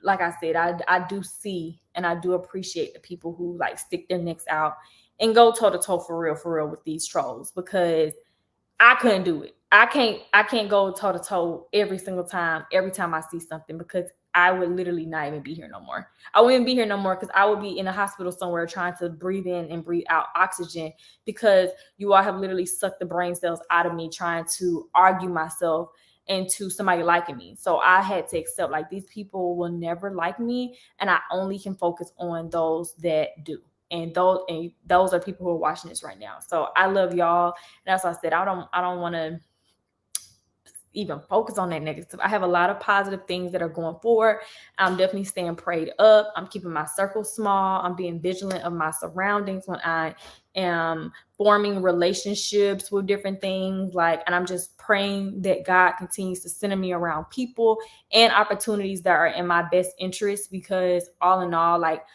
like I said, I do see and I do appreciate the people who like stick their necks out and go toe to toe for real with these trolls, because I couldn't do it. I can't go toe to toe every time I see something, because I would literally not even be here no more. I wouldn't be here no more, because I would be in a hospital somewhere trying to breathe in and breathe out oxygen, because you all have literally sucked the brain cells out of me trying to argue myself into somebody liking me. So I had to accept, like, these people will never like me, and I only can focus on those that do. And those are people who are watching this right now. So I love y'all. And that's why I said I don't want to even focus on that negative. I have a lot of positive things that are going forward. I'm definitely staying prayed up. I'm keeping my circle small. I'm being vigilant of my surroundings when I am forming relationships with different things. Like, and I'm just praying that God continues to center me around people and opportunities that are in my best interest, because all in all, like,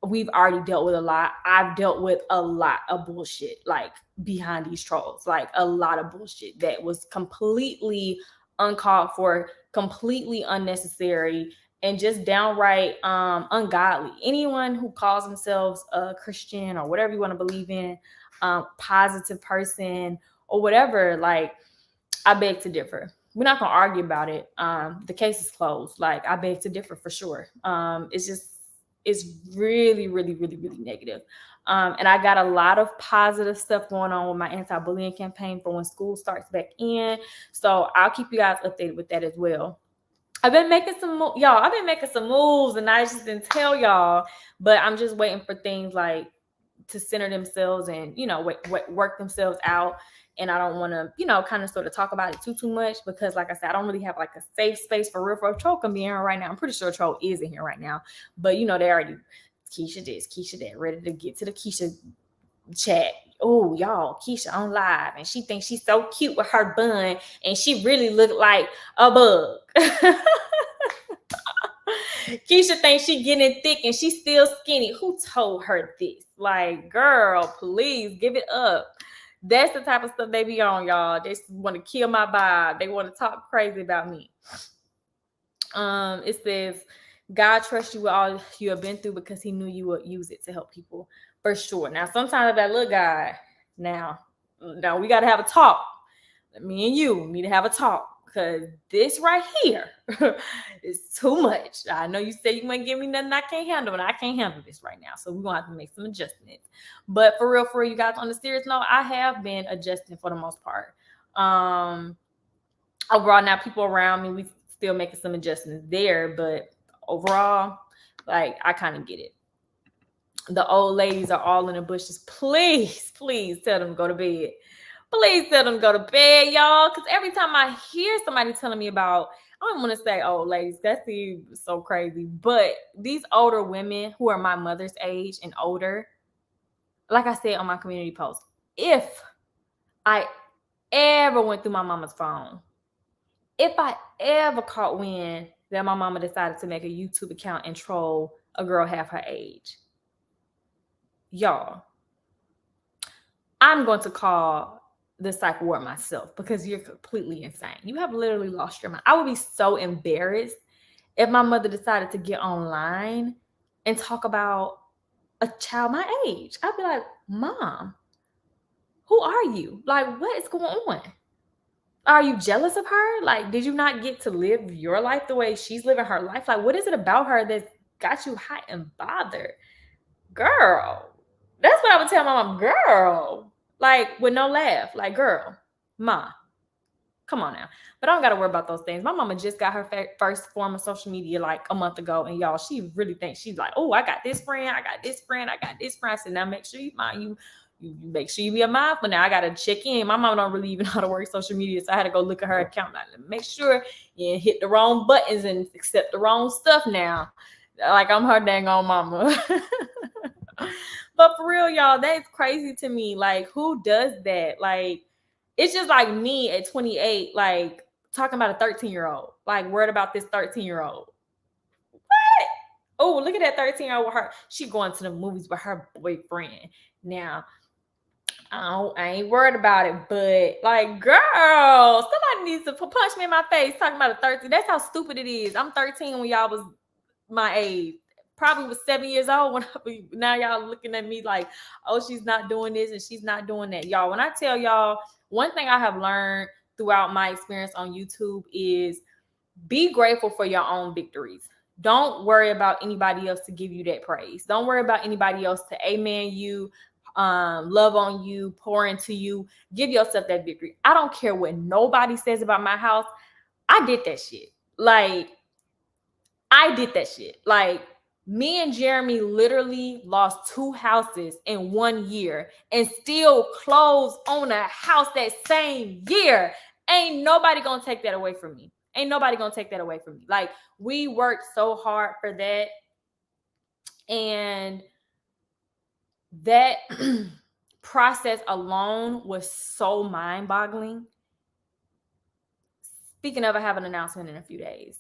we've already dealt with a lot. I've dealt with a lot of bullshit, like, behind these trolls, like a lot of bullshit that was completely uncalled for, completely unnecessary, and just downright ungodly. Anyone who calls themselves a Christian or whatever you want to believe in, positive person or whatever, like, I beg to differ. We're not going to argue about it. The case is closed. Like, I beg to differ for sure. It's really negative. And I got a lot of positive stuff going on with my anti-bullying campaign for when school starts back in. So I'll keep you guys updated with that as well. I've been making some moves, and I just didn't tell y'all, but I'm just waiting for things like to center themselves and, you know, work themselves out. And I don't want to, kind of sort of talk about it too much, because like I said, I don't really have like a safe space for real. For a troll can be in here right now. I'm pretty sure a troll is in here right now, but they already Keesha this, Keesha that, ready to get to the Keesha chat. Oh, y'all, Keesha on live, and she thinks she's so cute with her bun, and she really looked like a bug. Keesha thinks she getting thick and she's still skinny. Who told her this? Like, girl, please give it up. That's the type of stuff they be on, y'all. They want to kill my vibe. They want to talk crazy about me. It says, God trusts you with all you have been through because he knew you would use it to help people. For sure. Now, sometimes that little guy, now we got to have a talk. Me and you need to have a talk, because this right here is too much. I know you said you might give me nothing I can't handle, and I can't handle this right now. So we're going to have to make some adjustments. But for real, you guys, on the serious note, I have been adjusting for the most part. Overall, now people around me, we still making some adjustments there, but overall, like, I kind of get it. The old ladies are all in the bushes. Please, please tell them to go to bed. Please tell them to go to bed, y'all. Because every time I hear somebody telling me about, I don't want to say old ladies, that seems so crazy, but these older women who are my mother's age and older, like I said on my community post, if I ever went through my mama's phone, if I ever caught wind that my mama decided to make a YouTube account and troll a girl half her age, y'all, I'm going to call the psych ward myself, because you're completely insane. You have literally lost your mind. I would be so embarrassed if my mother decided to get online and talk about a child my age. I'd be like, Mom, who are you? Like, what is going on? Are you jealous of her? Like, did you not get to live your life the way she's living her life? Like, what is it about her that got you hot and bothered? Girl, that's what I would tell my mom. Girl, like, with no laugh. Like, girl, Ma, come on now. But I don't got to worry about those things. My mama just got her first form of social media like a month ago. And y'all, she really thinks, she's like, oh, I got this friend. I got this friend. I got this friend. I said, now make sure you mind you make sure you be a mindful. Now I got to check in. My mom don't really even know how to work social media. So I had to go look at her account. Make sure you hit the wrong buttons and accept the wrong stuff now. Like, I'm her dang on mama. But for real, y'all, that's crazy to me. Like, who does that? Like, it's just like me at 28, like, talking about a 13-year-old, like, worried about this 13-year-old. What? Oh, look at that 13-year-old with her. She going to the movies with her boyfriend. Now, I ain't worried about it, but, like, girl, somebody needs to punch me in my face talking about a 13. That's how stupid it is. I'm 13 when y'all was my age. Probably was 7 years old when now y'all looking at me like, oh, she's not doing this and she's not doing that. Y'all, when I tell y'all, one thing I have learned throughout my experience on YouTube is be grateful for your own victories. Don't worry about anybody else to give you that praise. Don't worry about anybody else to amen you, love on you, pour into you. Give yourself that victory. I don't care what nobody says about my house. I did that shit. Like, I did that shit. Like, me and Jeremy literally lost 2 houses in 1 year and still closed on a house that same year. Ain't nobody gonna take that away from me. Ain't nobody gonna take that away from me. Like, we worked so hard for that. And that process alone was so mind-boggling. Speaking of, I have an announcement in a few days.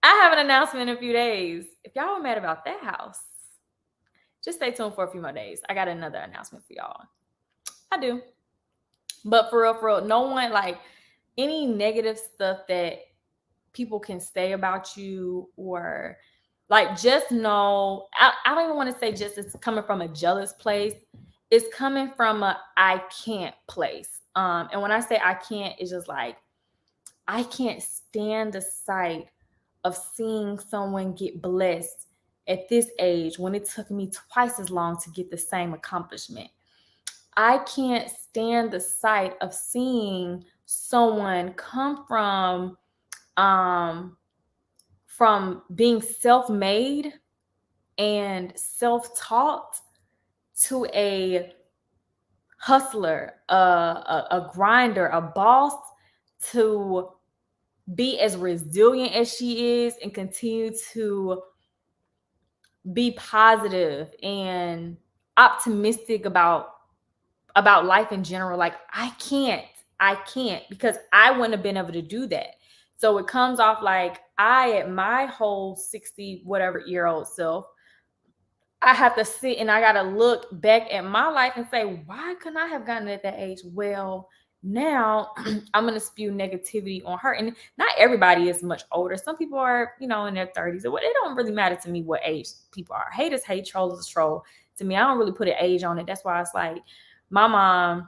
I have an announcement in a few days. If y'all were mad about that house, just stay tuned for a few more days. I got another announcement for y'all. I do. But for real, no one, like, any negative stuff that people can say about you, or, like, just know, I don't even want to say just it's coming from a jealous place. It's coming from a I can't place. And when I say I can't, it's just like, I can't stand the sight of seeing someone get blessed at this age when it took me twice as long to get the same accomplishment. I can't stand the sight of seeing someone come from being self-made and self-taught to a hustler, a grinder, a boss, to be as resilient as she is and continue to be positive and optimistic about life in general. Like, I can't, because I wouldn't have been able to do that. So it comes off like I, at my whole 60 whatever year old self, I have to sit and I got to look back at my life and say, why couldn't I have gotten at that age? Well, now I'm going to spew negativity on her. And not everybody is much older. Some people are, in their 30s. It don't really matter to me what age people are. Haters hate, trolls troll. To me, I don't really put an age on it. That's why it's like, my mom,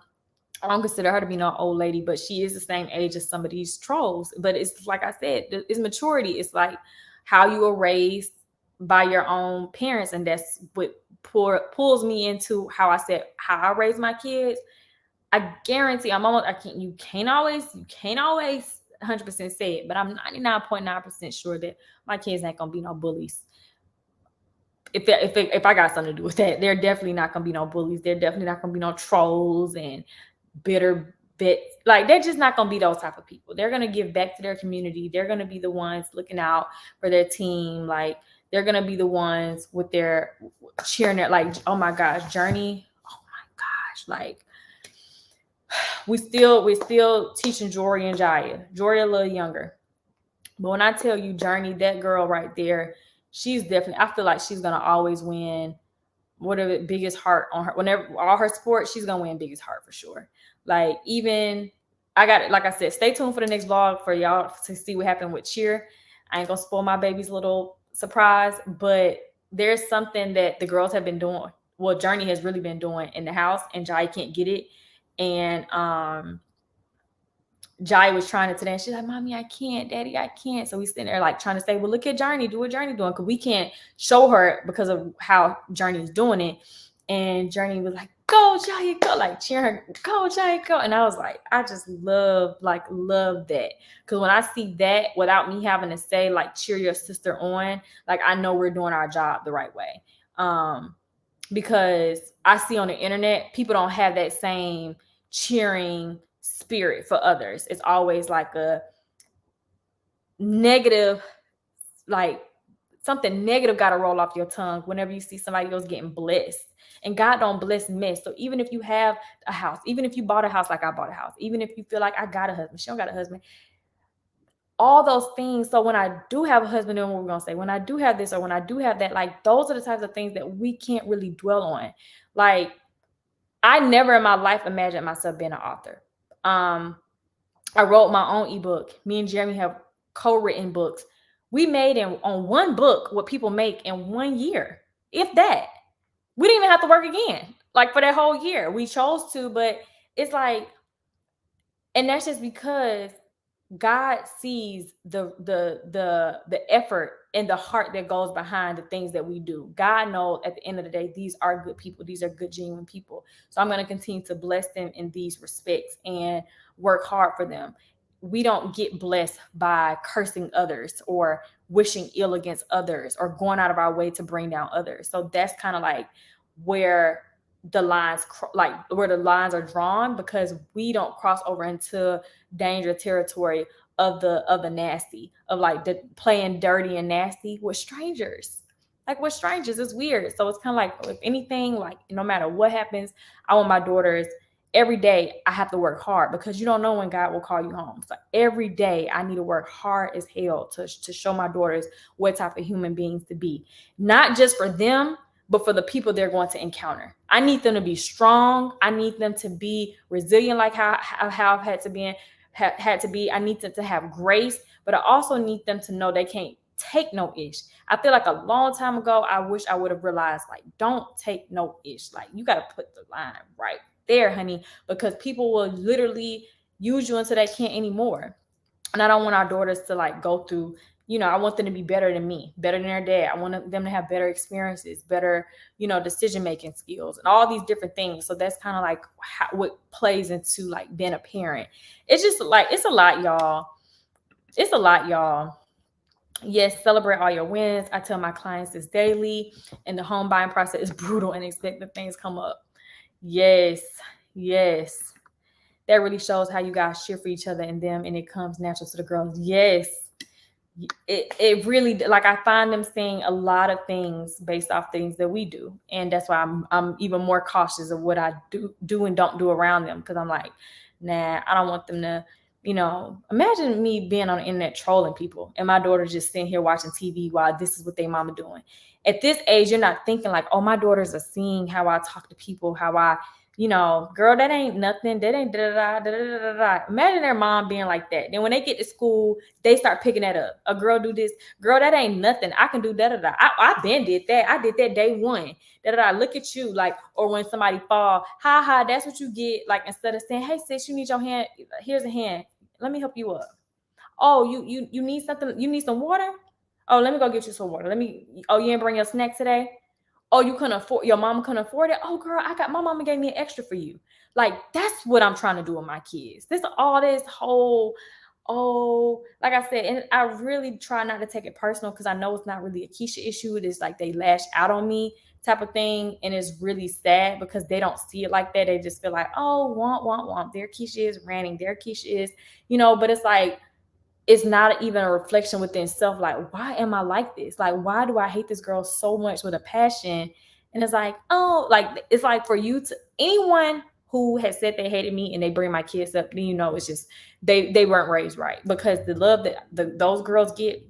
I don't consider her to be no old lady, but she is the same age as some of these trolls. But it's like I said, it's maturity. It's like how you were raised by your own parents. And that's what pulls me into how I said, how I raise my kids. I guarantee you can't always 100% say it, but I'm 99.9% sure that my kids ain't gonna be no bullies. If I got something to do with that, they're definitely not gonna be no bullies. They're definitely not gonna be no trolls and bitter bits. Like, they're just not gonna be those type of people. They're gonna give back to their community. They're gonna be the ones looking out for their team. Like, they're gonna be the ones with their cheering it. Like, oh my gosh, Journey. Oh my gosh, like we still teaching Jori and Jiya. Jori a little younger, but when I tell you Journey, that girl right there, she's definitely. I feel like she's gonna always win. Whatever, biggest heart on her. Whenever all her sports, she's gonna win biggest heart for sure. Like, even I got it. Like I said, stay tuned for the next vlog for y'all to see what happened with cheer. I ain't gonna spoil my baby's little surprise, but there's something that the girls have been doing. Well, Journey has really been doing in the house, and Jai can't get it. And Jai was trying it today, and she's like, "Mommy, I can't. Daddy, I can't." So we sitting there like trying to say, "Well, look at Journey. Do what Journey doing," because we can't show her because of how Journey's doing it. And Journey was like, "Go, Jai, go!" Like cheering her, "Go, Jai, go!" And I was like, I just love that, because when I see that without me having to say like cheer your sister on, like I know we're doing our job the right way. Because I see on the internet people don't have that same cheering spirit for others. It's always like a negative, like something negative got to roll off your tongue whenever you see somebody else getting blessed. And God don't bless mess. So even if you have a house, even if you bought a house like I bought a house, even if you feel like I got a husband, she don't got a husband, all those things. So when I do have a husband, then what we're gonna say, when I do have this or when I do have that, like those are the types of things that we can't really dwell on. Like, I never in my life imagined myself being an author. I wrote my own ebook. Me and Jeremy have co-written books. We made on one book what people make in 1 year, if that. We didn't even have to work again, like for that whole year. We chose to, but it's like, and that's just because God sees the effort and the heart that goes behind the things that we do. God knows at the end of the day, these are good people. These are good, genuine people. So I'm going to continue to bless them in these respects and work hard for them. We don't get blessed by cursing others or wishing ill against others or going out of our way to bring down others. So that's kind of like where the lines are drawn, because we don't cross over into danger territory of the nasty, of like the playing dirty and nasty with strangers. Like with strangers, it's weird. So it's kind of like, if anything, like no matter what happens, I want my daughters, every day I have to work hard, because you don't know when God will call you home. So every day I need to work hard as hell to show my daughters what type of human beings to be, not just for them, but for the people they're going to encounter. I need them to be strong. I need them to be resilient, like how I've had to be. I need them to have grace, but I also need them to know they can't take no ish. I feel like a long time ago, I wish I would have realized, like, don't take no ish. Like, you got to put the line right there, honey, because people will literally use you until they can't anymore. And I don't want our daughters to like go through, I want them to be better than me, better than their dad. I want them to have better experiences, better, decision-making skills and all these different things. So that's kind of like what plays into like being a parent. It's just like, it's a lot, y'all. It's a lot, y'all. Yes, celebrate all your wins. I tell my clients this daily, and the home buying process is brutal and unexpected things come up. Yes. That really shows how you guys cheer for each other and them, and it comes natural to the girls. Yes. It really, like, I find them saying a lot of things based off things that we do, and that's why I'm even more cautious of what I do and don't do around them, because I'm like, nah, I don't want them to, imagine me being on the internet trolling people and my daughter just sitting here watching TV while this is what they mama doing. At this age, you're not thinking like, oh, my daughters are seeing how I talk to people, how I, girl, that ain't nothing. That ain't da-da-da. Imagine their mom being like that. Then when they get to school, they start picking that up. A girl do this. Girl, that ain't nothing. I can do da-da-da. I been did that. I did that day one. Da-da-da. Look at you. Like, or when somebody fall, ha, that's what you get. Like, instead of saying, hey, sis, you need your hand. Here's a hand. Let me help you up. Oh, you need something. You need some water? Oh, let me go get you some water. Oh, you didn't bring your snack today? Oh, you couldn't afford, your mama couldn't afford it? Oh, girl, my mama gave me an extra for you. Like, that's what I'm trying to do with my kids. This whole oh, like I said, and I really try not to take it personal because I know it's not really a Keesha issue. It is like they lash out on me type of thing. And it's really sad because they don't see it like that. They just feel like, oh, want. Their Keesha is ranting. Their Keesha is, but it's like, it's not even a reflection within self. Like, why am I like this? Like, why do I hate this girl so much with a passion? And it's like, oh, like, it's like for you to, anyone who has said they hated me and they bring my kids up, then it's just, they weren't raised right. Because the love that those girls get,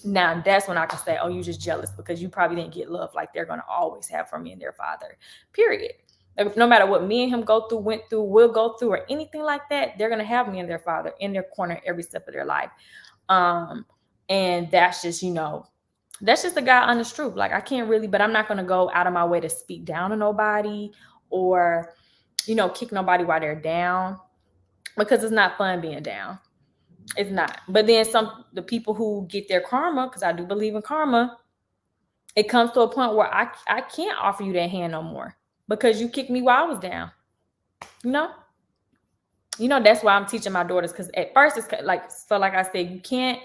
now that's when I can say, oh, you're just jealous because you probably didn't get love like they're going to always have from me and their father, period. No matter what me and him went through, will go through, or anything like that, they're gonna have me and their father in their corner every step of their life. And that's just, that's just the God honest truth. Like, I can't really, but I'm not gonna go out of my way to speak down to nobody or, kick nobody while they're down, because it's not fun being down. It's not. But then the people who get their karma, because I do believe in karma, it comes to a point where I can't offer you that hand no more, because you kicked me while I was down. That's why I'm teaching my daughters, because at first it's like, so like I said, you can't,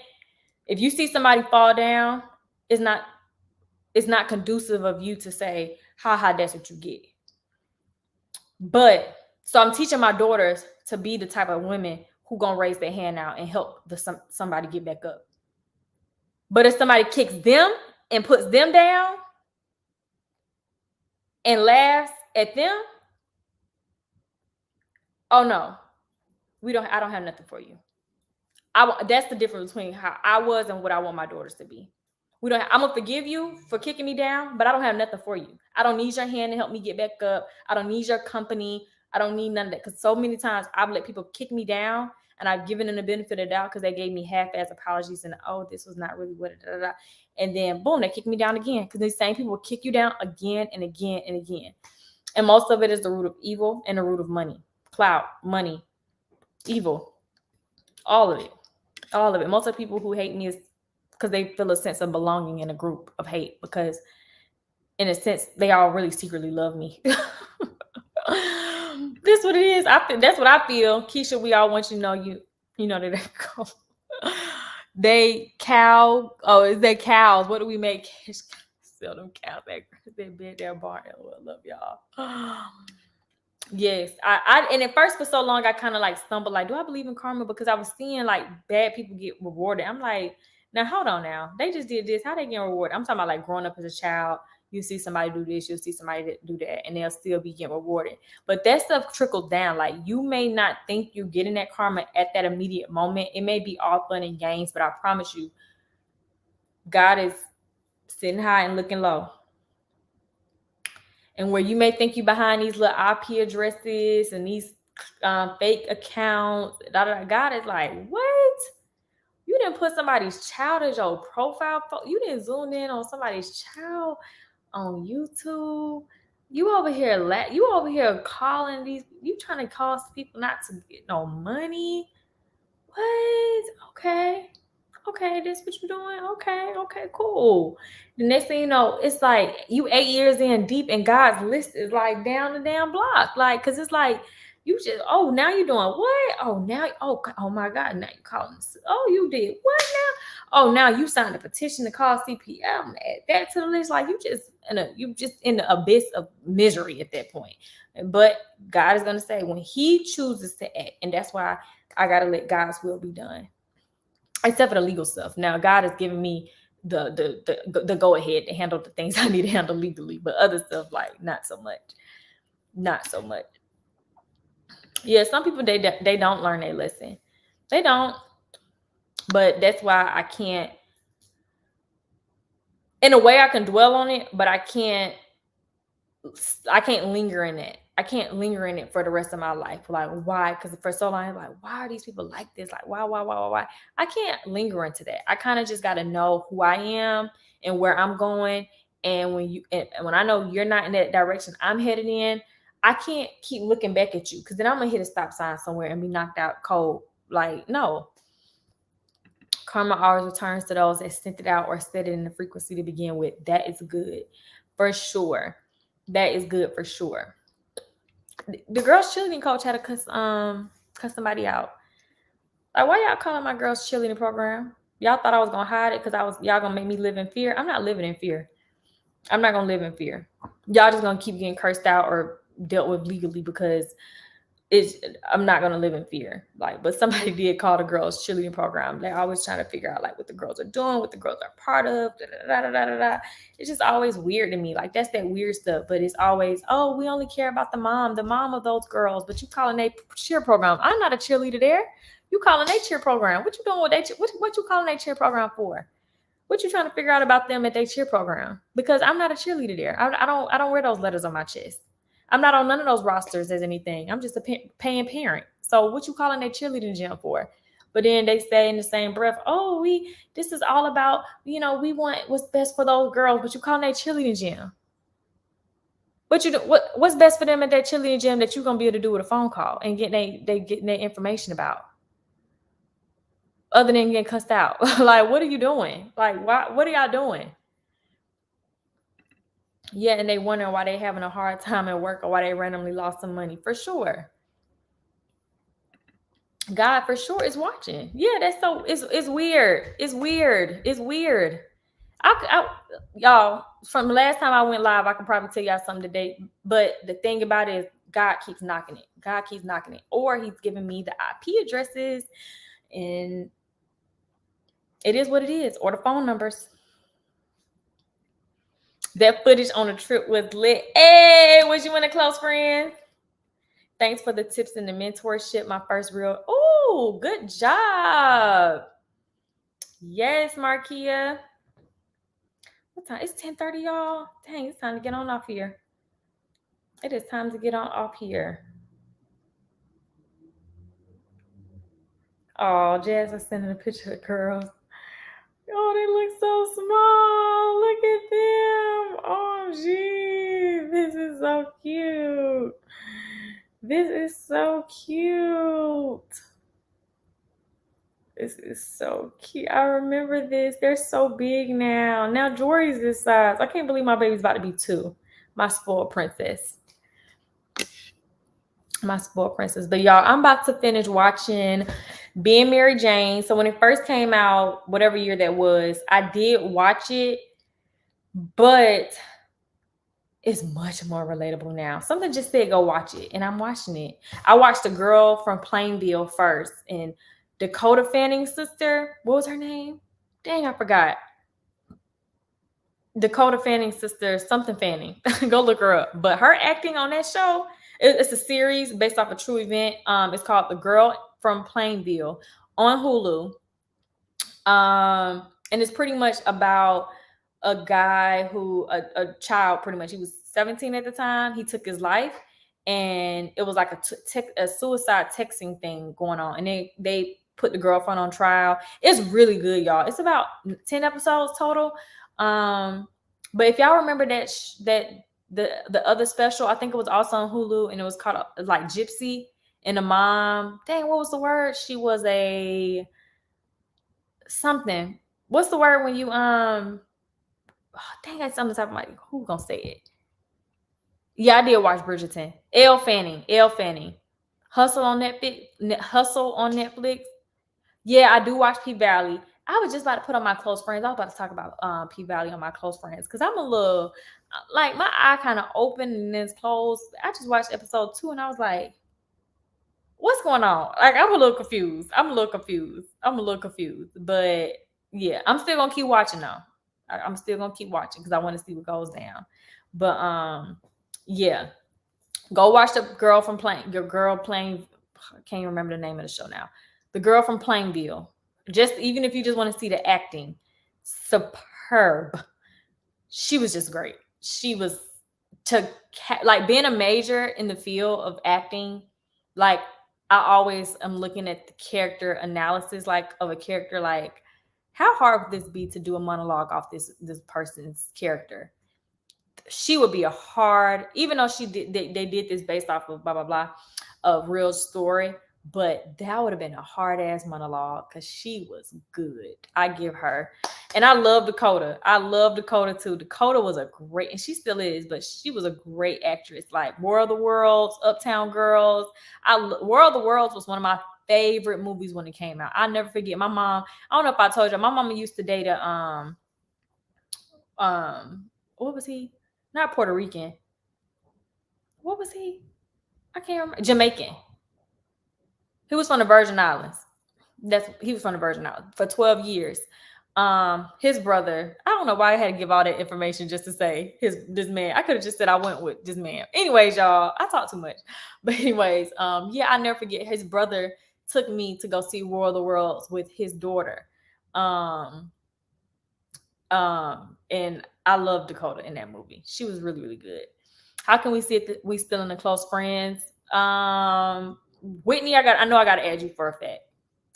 if you see somebody fall down, it's not conducive of you to say, haha, that's what you get. But so I'm teaching my daughters to be the type of women who gonna raise their hand out and help somebody get back up. But if somebody kicks them and puts them down and laughs at them, oh no, I don't have nothing for you. That's the difference between how I was and what I want my daughters to be. I'm gonna forgive you for kicking me down, but I don't have nothing for you. I don't need your hand to help me get back up. I don't need your company. I don't need none of that. Because so many times I've let people kick me down and I've given them the benefit of the doubt because they gave me half-ass apologies and, oh, this was not really what it is. And then boom, they kick me down again, because these same people will kick you down again and again and again. And most of it is the root of evil and the root of money, clout, money, evil, all of it. All of it. Most of the people who hate me is because they feel a sense of belonging in a group of hate, because in a sense, they all really secretly love me. This is what it is. That's what I feel. Keesha, we all want you to know that they go. They cow. Oh, is they cows? What do we make? Sell them cows at their barn. I love y'all. Yes, and at first for so long I kind of like stumbled, like, do I believe in karma? Because I was seeing like bad people get rewarded. I'm like, now hold on, now they just did this. How they getting rewarded? I'm talking about like growing up as a child. You see somebody do this, you'll see somebody do that, and they'll still be getting rewarded. But that stuff trickled down. Like, you may not think you're getting that karma at that immediate moment. It may be all fun and games, but I promise you, God is sitting high and looking low. And where you may think you behind these little IP addresses and these fake accounts, God is like, what? You didn't put somebody's child as your profile photo. You didn't zoom in on somebody's child on YouTube. You over here calling these. You trying to cause people not to get no money. What? Okay, that's what you're doing. Okay, cool. The next thing you know, it's like you 8 years in deep, and God's list is like down the damn block. Like, cause it's like you just, oh, now you're doing what? Oh my God, now you calling. Oh, you did what now? Oh, now you signed a petition to call CPM. Add that to the list. Like, you just in the abyss of misery at that point. But God is gonna say when He chooses to act, and that's why I gotta let God's will be done. Except for the legal stuff. Now, God has given me the go ahead to handle the things I need to handle legally, but other stuff, like, not so much. Yeah, some people they don't learn their lesson. They don't. But that's why I can't. In a way, I can dwell on it, but I can't linger in it. I can't linger in it for the rest of my life. Like, why? Because for so long, I'm like, why are these people like this? Like, why? I can't linger into that. I kind of just got to know who I am and where I'm going. And when I know you're not in that direction I'm headed in, I can't keep looking back at you, because then I'm gonna hit a stop sign somewhere and be knocked out cold. Like, no. Karma always returns to those that sent it out or set it in the frequency to begin with. That is good, for sure. That is good for sure. The girls cheerleading coach had to cuss somebody out. Like, why y'all calling my girls cheerleading program? Y'all thought I was gonna hide it because y'all gonna make me live in fear. I'm not living in fear. I'm not gonna live in fear. Y'all just gonna keep getting cursed out or dealt with legally because I'm not gonna live in fear. Like, but somebody did call the girls cheerleading program. They're always trying to figure out like what the girls are doing, what the girls are part of. It's just always weird to me. Like, that's that weird stuff. But it's always, oh, we only care about the mom of those girls. But you calling a cheer program? I'm not a cheerleader there. You calling a cheer program? What you doing with that? What you calling a cheer program for? What you trying to figure out about them at their cheer program? Because I'm not a cheerleader there. I don't wear those letters on my chest. I'm not on none of those rosters as anything. I'm just a paying parent. So what you calling that cheerleading gym for? But then they say in the same breath, oh, this is all about, we want what's best for those girls, but you calling that cheerleading gym. What's best for them at that cheerleading gym that you're gonna be able to do with a phone call and getting their information about? Other than getting cussed out. Like, what are you doing? Like, what are y'all doing? Yeah, and they wonder why they having a hard time at work or why they randomly lost some money. For sure. God for sure is watching. Yeah, that's so it's weird. It's weird. It's weird. Y'all, from the last time I went live, I can probably tell y'all something today. But the thing about it is God keeps knocking it. God keeps knocking it. Or he's giving me the IP addresses, and it is what it is, or the phone numbers. That footage on the trip was lit. Hey, was you in a close friend? Thanks for the tips and the mentorship. My first real. Oh, good job. Yes, Markia. What time? It's 10:30, y'all. Dang, it's time to get on off here. It is time to get on off here. Oh, Jazz is sending a picture of the girls. Oh, they look so small. Look at them. Oh, gee. This is so cute. This is so cute. This is so cute. I remember this. They're so big now. Now Jori's this size. I can't believe my baby's about to be 2. My spoiled princess. My spoiled princess. But y'all, I'm about to finish watching Being Mary Jane. So when it first came out, whatever year that was, I did watch it, but it's much more relatable now. Something just said go watch it, and I'm watching it. I watched The Girl from Plainville first, and Dakota Fanning's sister, what was her name? Dang, I forgot. Dakota Fanning's sister, something Fanning. Go look her up. But her acting on that show, it's a series based off a true event. It's called The Girl from Plainville on Hulu. And it's pretty much about a guy who, a child, pretty much. He was 17 at the time. He took his life, and it was like a suicide texting thing going on. And they put the girlfriend on trial. It's really good, y'all. It's about 10 episodes total. But if y'all remember that the other special, I think it was also on Hulu, and it was called like Gypsy, and the mom, dang, what was the word? She was a something. What's the word when you dang, I something top of my, who gonna say it? Yeah, I did watch Bridgerton. Elle Fanning. Hustle on Netflix. Yeah, I do watch P-Valley. I was just about to put on my close friends. I was about to talk about P-Valley on my close friends because I'm a little, like, my eye kind of open and then it's closed. I just watched episode 2 and I was like, what's going on? Like, I'm a little confused. But yeah, I'm still gonna keep watching though. I'm still gonna keep watching because I want to see what goes down. But yeah, go watch The Girl from Plainville. I can't remember the name of the show now. The Girl from Plainville. Even if you just want to see the acting, superb. She was just great. She was like being a major in the field of acting. Like, I always am looking at the character analysis, like of a character. Like, how hard would this be to do a monologue off this person's character? She would be even though they did this based off of blah blah blah, a real story. But that would have been a hard ass monologue because she was good. I give her. And I love Dakota. I love Dakota too. Dakota was and she still is, but she was a great actress. Like War of the Worlds, Uptown Girls. War of the Worlds was one of my favorite movies when it came out. I'll never forget. My mom, I don't know if I told you, my mama used to date a what was he? Not Puerto Rican. What was he? I can't remember. Jamaican. He was from the Virgin Islands. He was from the Virgin Islands for 12 years. His brother, I don't know why I had to give all that information just to say this man. I could have just said I went with this man. Anyways, y'all, I talk too much. But anyways, yeah, I never forget his brother took me to go see War of the Worlds with his daughter. And I love Dakota in that movie. She was really, really good. How can we see if we still in the close friends? Whitney, I know I gotta add you for a fact.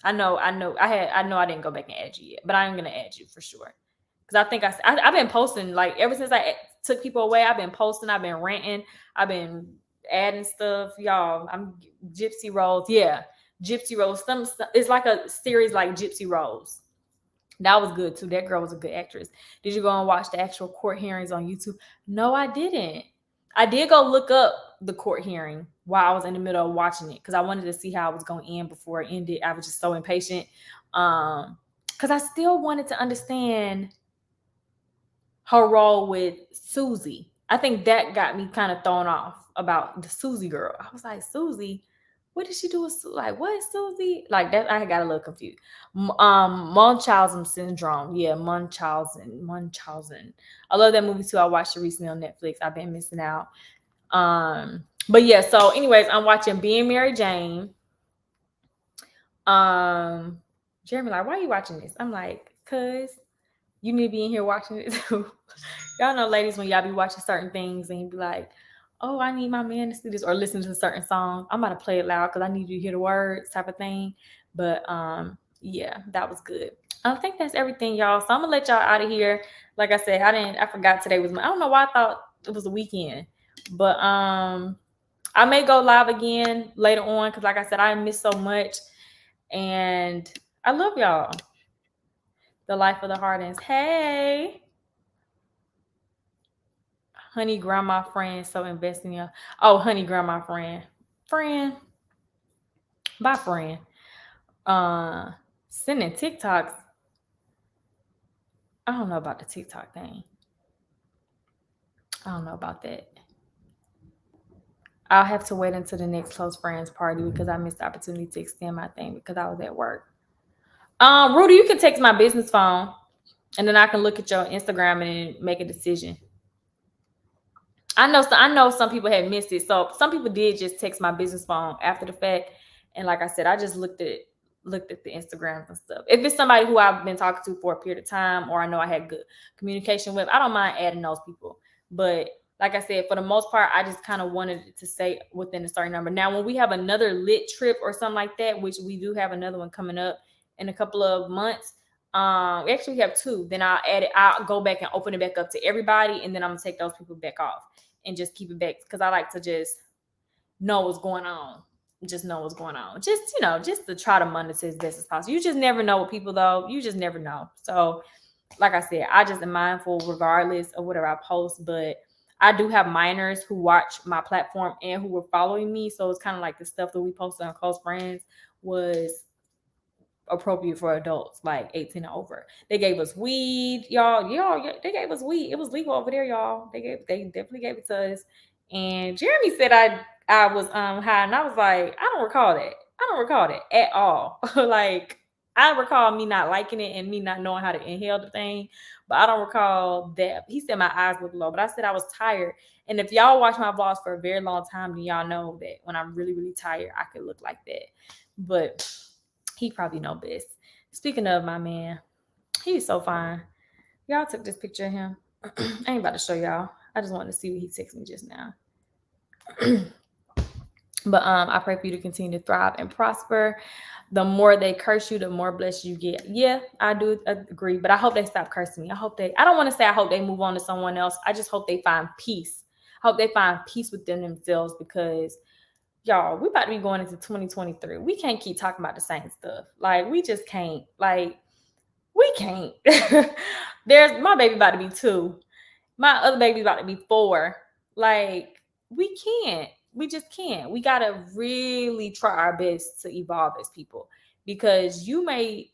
I know I didn't go back and add you yet, but I am gonna add you for sure. Because I think I've been posting, like, ever since I took people away. I've been posting, I've been ranting, I've been adding stuff, y'all. I'm Gypsy Rose, yeah, Gypsy Rose. It's like a series like Gypsy Rose. That was good too. That girl was a good actress. Did you go and watch the actual court hearings on YouTube? No, I didn't. I did go look up the court hearing while I was in the middle of watching it because I wanted to see how it was going to end before it ended. I was just so impatient because I still wanted to understand her role with Susie. I think that got me kind of thrown off about the Susie girl. I was like, Susie? What did she do with like what is Susie? Like that, I got a little confused. Munchausen syndrome. Yeah, Munchausen. I love that movie too. I watched it recently on Netflix. I've been missing out. But yeah, so anyways, I'm watching Being Mary Jane. Jeremy like, why are you watching this? I'm like, cause you need to be in here watching it too. Y'all know, ladies, when y'all be watching certain things and you be like, oh, I need my man to see this, or listen to certain songs. I'm about to play it loud because I need you to hear the words, type of thing. But yeah, that was good. I think that's everything, y'all. So I'm gonna let y'all out of here. Like I said, I forgot today was I don't know why I thought it was a weekend. But I may go live again later on because, like I said, I missed so much. And I love y'all. The Life of the Hardens. Hey. Honey grandma friend, so invest in you. Oh, honey grandma friend. Bye, friend. Sending TikToks. I don't know about the TikTok thing. I don't know about that. I'll have to wait until the next close friends party because I missed the opportunity to extend my thing because I was at work. Rudy, you can text my business phone and then I can look at your Instagram and make a decision. I know some people had missed it. So some people did just text my business phone after the fact. And like I said, I just looked at the Instagrams and stuff. If it's somebody who I've been talking to for a period of time or I know I had good communication with, I don't mind adding those people. But like I said, for the most part, I just kind of wanted it to stay within a certain number. Now, when we have another lit trip or something like that, which we do have another one coming up in a couple of months, actually we have two. Then I'll go back and open it back up to everybody, and then I'm gonna take those people back off and just keep it back because I like to just know what's going on. Just know what's going on. Just to try to monetize as best as possible. You just never know with people, though. You just never know. So, like I said, I just am mindful regardless of whatever I post, but I do have minors who watch my platform and who were following me. So it's kind of like the stuff that we posted on Close Friends was appropriate for adults, like 18 and over. They gave us weed, y'all. They gave us weed. It was legal over there, y'all. They definitely gave it to us. And Jeremy said I was high, and I was like, I don't recall that at all. Like, I recall me not liking it and me not knowing how to inhale the thing, but I don't recall that. He said my eyes looked low, but I said I was tired. And if y'all watch my vlogs for a very long time, then y'all know that when I'm really, really tired, I could look like that. But he probably know best. Speaking of my man, he's so fine. Y'all took this picture of him. I ain't about to show y'all. I just wanted to see what he texted me just now. But I pray for you to continue to thrive and prosper. The more they curse you, the more blessed you get. Yeah, I do agree. But I hope they stop cursing me. I don't want to say I hope they move on to someone else. I just hope they find peace. I hope they find peace within themselves because, y'all, we about to be going into 2023. We can't keep talking about the same stuff. Like, we just can't. Like, we can't. There's my baby about to be 2. My other baby's about to be 4. Like, we can't. just can't. We gotta really try our best to evolve as people, because you may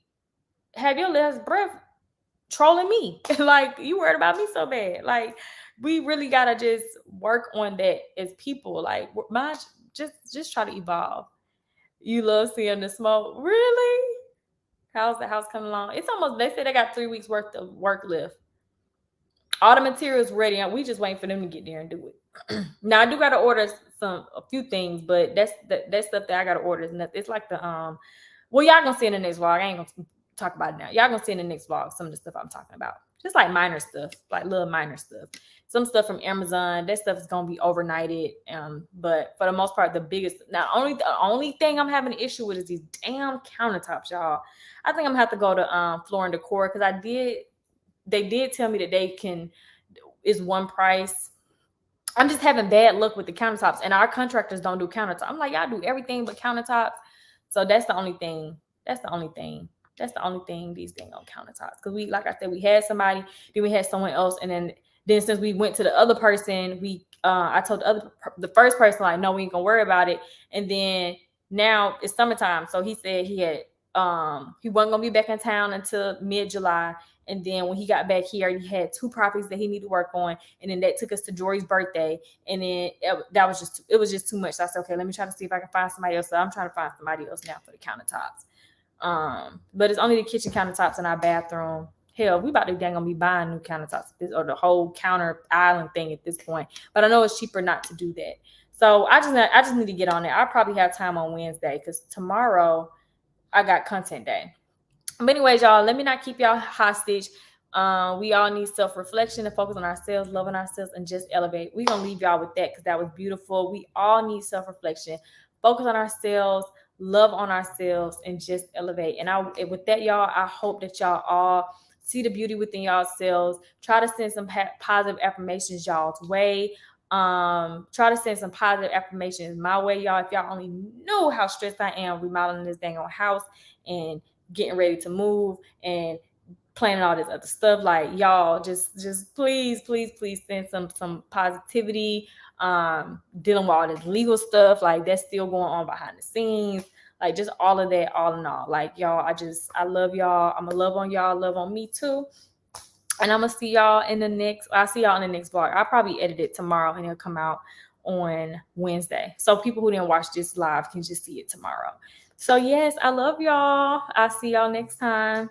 have your last breath trolling me. Like, you worried about me so bad. Like, we really gotta just work on that as people. Like, my just try to evolve. You love seeing the smoke. Really? How's the house coming along? It's almost, they say they got 3 weeks worth of work left. All the materials ready. We just waiting for them to get there and do it. Now I do gotta order a few things, but that's stuff that I gotta order. It's like the well, y'all gonna see in the next vlog. I ain't gonna talk about it now. Y'all gonna see in the next vlog some of the stuff I'm talking about. Just like minor stuff, like little minor stuff. Some stuff from Amazon. That stuff is gonna be overnighted. But for the most part, the only thing I'm having an issue with is these damn countertops, y'all. I think I'm gonna have to go to Floor and Decor, because they did tell me that is one price. I'm just having bad luck with the countertops, and our contractors don't do countertops. I'm like, y'all do everything but countertops. So that's the only thing. That's the only thing these things on countertops. Because we, like I said, we had somebody, then we had someone else, and then since we went to the other person, I told the first person, like, no, we ain't gonna worry about it. And then now it's summertime, so he said he wasn't gonna be back in town until mid-July. And then when he got back here, he had 2 properties that he needed to work on. And then that took us to Jori's birthday. And then it was just too much. So I said, okay, let me try to see if I can find somebody else. So I'm trying to find somebody else now for the countertops. But it's only the kitchen countertops in our bathroom. Hell, we about to gonna be buying new countertops, or the whole counter island thing at this point. But I know it's cheaper not to do that. So I just need to get on it. I'll probably have time on Wednesday, because tomorrow I got content day. But anyways, y'all, let me not keep y'all hostage. We all need self-reflection and focus on ourselves, loving ourselves, and just elevate. We're going to leave y'all with that, because that was beautiful. We all need self-reflection, focus on ourselves, love on ourselves, and just elevate. And with that, y'all, I hope that y'all all see the beauty within y'allselves. Try to send some positive affirmations y'all's way. Try to send some positive affirmations my way, y'all. If y'all only knew how stressed I am remodeling this dang old house and getting ready to move and planning all this other stuff, like, y'all just please send some positivity. Dealing with all this legal stuff, like, that's still going on behind the scenes, like, just all of that, all in all. Like, y'all, I love y'all. I'm gonna love on y'all, love on me too. And I'm gonna see y'all in the next vlog. I'll probably edit it tomorrow, and it'll come out on Wednesday, so people who didn't watch this live can just see it tomorrow. So yes, I love y'all. I'll see y'all next time.